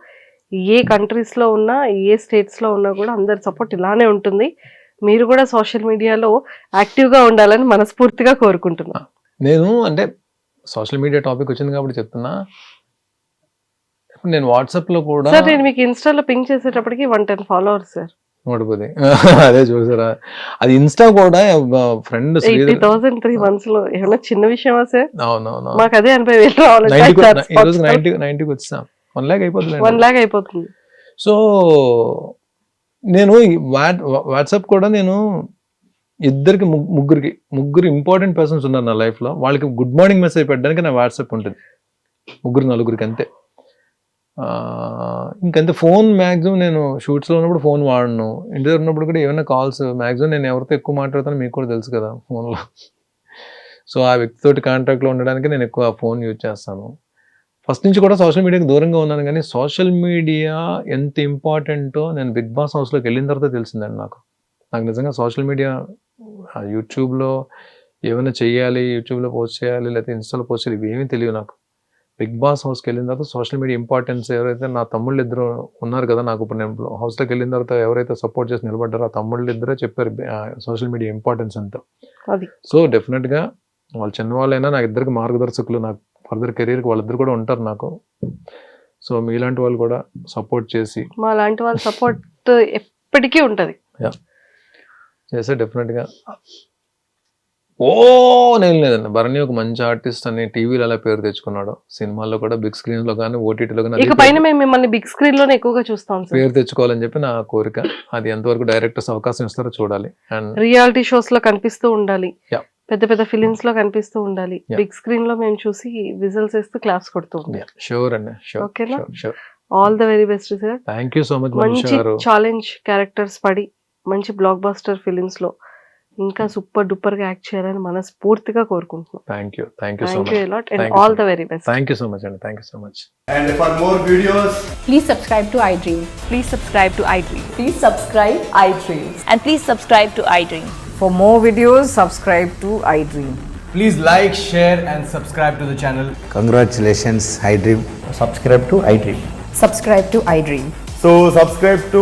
ఏ కంట్రీస్లో ఉన్నా, ఏ స్టేట్స్లో ఉన్నా కూడా అందరి సపోర్ట్ ఇలానే ఉంటుంది. మీరు కూడా సోషల్ మీడియాలో యాక్టివ్గా ఉండాలని మనస్ఫూర్తిగా కోరుకుంటున్నా. నేను అంటే సోషల్ మీడియా టాపిక్ వచ్చింది కాబట్టి చెప్తున్నా, నేను వాట్సాప్లో కూడా సార్ నేను మీకు ఇన్స్టాలో పింక్ చేసేటప్పటికి 110 ఫాలోవర్స్ సార్. ఓడిపోతే అదే చూసారా, అది ఇన్స్టా కూడా ఫ్రెండ్ 80,000 3 months లో ఏమన్నా చిన్న విషయమా సార్? అవునవును, మాకు అదే 80,000 రావాలి. 90కి వచ్చాం, 1 lakh అయిపోతుంది, 1 lakh అయిపోతుంది. సో నేను వాట్సాప్ కూడా నేను ఇద్దరికి ముగ్గురు ఇంపార్టెంట్ పర్సన్స్ ఉన్నారు నా లైఫ్లో. వాళ్ళకి గుడ్ మార్నింగ్ మెసేజ్ పెట్టడానికి నా వాట్సాప్ ఉంటుంది, 3-4 అంతే. ఇంకంతే. ఫోన్ మ్యాక్సిమం నేను షూట్స్లో ఉన్నప్పుడు ఫోన్ వాడను, ఇంటి దగ్గర ఉన్నప్పుడు కూడా ఏమైనా కాల్స్ మ్యాక్సిమం నేను ఎవరితో ఎక్కువ మాట్లాడతానో మీకు కూడా తెలుసు కదా ఫోన్లో. సో ఆ వ్యక్తితోటి కాంటాక్ట్లో ఉండడానికి నేను ఎక్కువ ఫోన్ యూజ్ చేస్తాను. ఫస్ట్ నుంచి కూడా సోషల్ మీడియాకి దూరంగా ఉన్నాను, కానీ సోషల్ మీడియా ఎంత ఇంపార్టెంటో నేను బిగ్ బాస్ హౌస్లోకి వెళ్ళిన తర్వాత తెలిసిందండి నాకు నిజంగా సోషల్ మీడియా, యూట్యూబ్లో ఏమైనా చెయ్యాలి, యూట్యూబ్లో పోస్ట్ చేయాలి, లేకపోతే ఇన్స్టాలో పోస్ట్ చేయాలి, ఇవేమీ తెలియదు నాకు. బిగ్ బాస్ హౌస్కి వెళ్ళిన తర్వాత సోషల్ మీడియా ఇంపార్టెన్స్ ఎవరైతే నా తమ్ముళ్ళు ఇద్దరు ఉన్నారు కదా, నాకు ఇప్పుడు నేను హౌస్లోకి వెళ్ళిన తర్వాత ఎవరైతే సపోర్ట్ చేసి నిలబడ్డారో ఆ తమ్ముళ్ళు ఇద్దరే చెప్పారు సోషల్ మీడియా ఇంపార్టెన్స్ అంతా. అది సో డెఫినెట్గా వాళ్ళు చిన్నవాళ్ళైనా నాకు ఇద్దరికి మార్గదర్శకులు, నాకు ఫర్దర్ కెరీర్కి వాళ్ళిద్దరు కూడా ఉంటారు నాకు. సో మీలాంటి వాళ్ళు కూడా సపోర్ట్ చేసి మా లాంటి వాళ్ళ సపోర్ట్ ఎప్పటికీ ఉంటది. చేస్తే డెఫినెట్గా నేను లేదండి, భరణి ఒక మంచి ఆర్టిస్ట్ అని టీవీలో అలా పేరు తెచ్చుకున్నాడు, సినిమాల్లో కూడా బిగ్ స్క్రీన్ లో కానీ ఓటీటీలో కానీ ఇక పైన మేము మిమ్మల్ని బిగ్ స్క్రీన్ లోనే ఎక్కువగా చూస్తాం సార్. పేరు తెచ్చుకోవాలని చెప్పి నా కోరిక. అది ఎంతవరకు డైరెక్టర్స్ అవకాశం ఇస్తారో చూడాలి. అండ్ రియాలిటీ షోస్ లో కనిపిస్తూ ఉండాలి, Yeah. పెద్ద పెద్ద ఫిలిమ్స్ లో కనిపిస్తూ ఉండాలి, Yeah. బిగ్ స్క్రీన్ లో మేము చూసి విజిల్స్ వేస్తూ క్లాప్స్ కొడుతూ ఉండాలి. షూర్ అండి, షూర్. ఓకేనా? All the very best sir. Thank you so much మంచి మనిషా గారు. ఛాలెంజ్ క్యారెక్టర్స్ పడి మంచి బ్లాక్ బస్టర్ ఫిలిమ్స్ లో ఇంకా సూపర్ డూపర్ గా యాక్ట్ చేయాలని మనస్ఫూర్తిగా కోరుకుంటున్నాం. Thank you so thank you much. A lot and Thank you all so the very best. Thank you so much అండి, thank you so much. And for more videos, Please subscribe to iDream. Please subscribe to iDream. Please subscribe iDream. And please subscribe to iDream. For more videos, subscribe to iDream. please like, share, and subscribe to the channel. Congratulations, iDream. Subscribe to iDream. Subscribe to iDream. So, subscribe to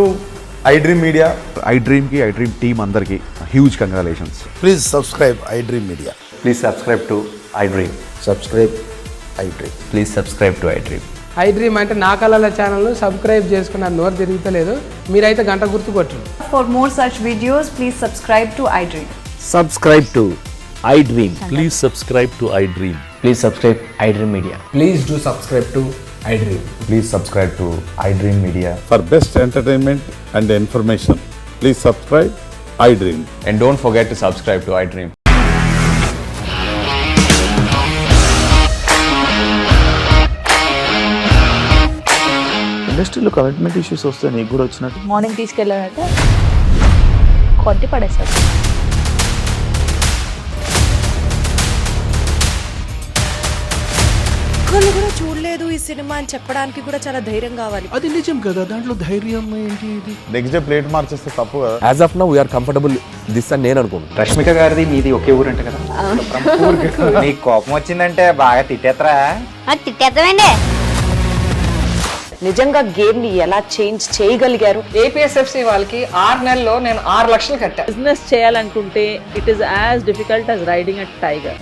iDream Media. iDream team andarki huge congratulations. Please subscribe iDream Media. Please subscribe to iDream. Subscribe iDream. Please subscribe to iDream. iDream అంటే నా కళల ఛానల్ను సబ్స్క్రైబ్ చేసుకున్న నోరు తిరుగుతలేదు, మీరైతే గంట గుర్తు కొట్టండి. For more such videos, please subscribe to iDream. Subscribe to iDream. Please subscribe to iDream. Please subscribe iDream Media. Please do subscribe to iDream. Please subscribe to iDream Media. For best entertainment and information, please subscribe iDream. And don't forget to subscribe to iDream. ఇండస్ట్రీలో కమిట్మెంట్ ఇష్యూస్ వస్తే నీకు కూడా వచ్చినట్టు మార్నింగ్ తీసుకెళ్ళారంటే కొట్టి పడేస్తారు. ఒక్కళ్ళు కూడా చూడలేదు ఈ సినిమా అని చెప్పడానికి కూడా చాలా ధైర్యం కావాలి. అది నిజం కదా, దాంట్లో ధైర్యం ఏంటి? ఇది నెక్స్ట్ డే ప్లేట్ మార్చేస్తే తప్పు కదా. As of now we're comfortable this అని నేను అనుకుంటున్నాను. రష్మిక గారిది మీది ఒకే ఊరు అంట కదా? నీకు కోపం వచ్చిందంటే బాగా తిట్టేత్తరా? తిట్టేద్దామండి. నిజంగా గేమ్ ని ఎలా చేంజ్ చేయగలిగారు? ఏపీఎస్ఎఫ్సి వాళ్ళకి 6 నెలల్లో నేను 6 లక్షలు కట్టా. బిజినెస్ చేయాలనుకుంటే it is as difficult as riding a tiger.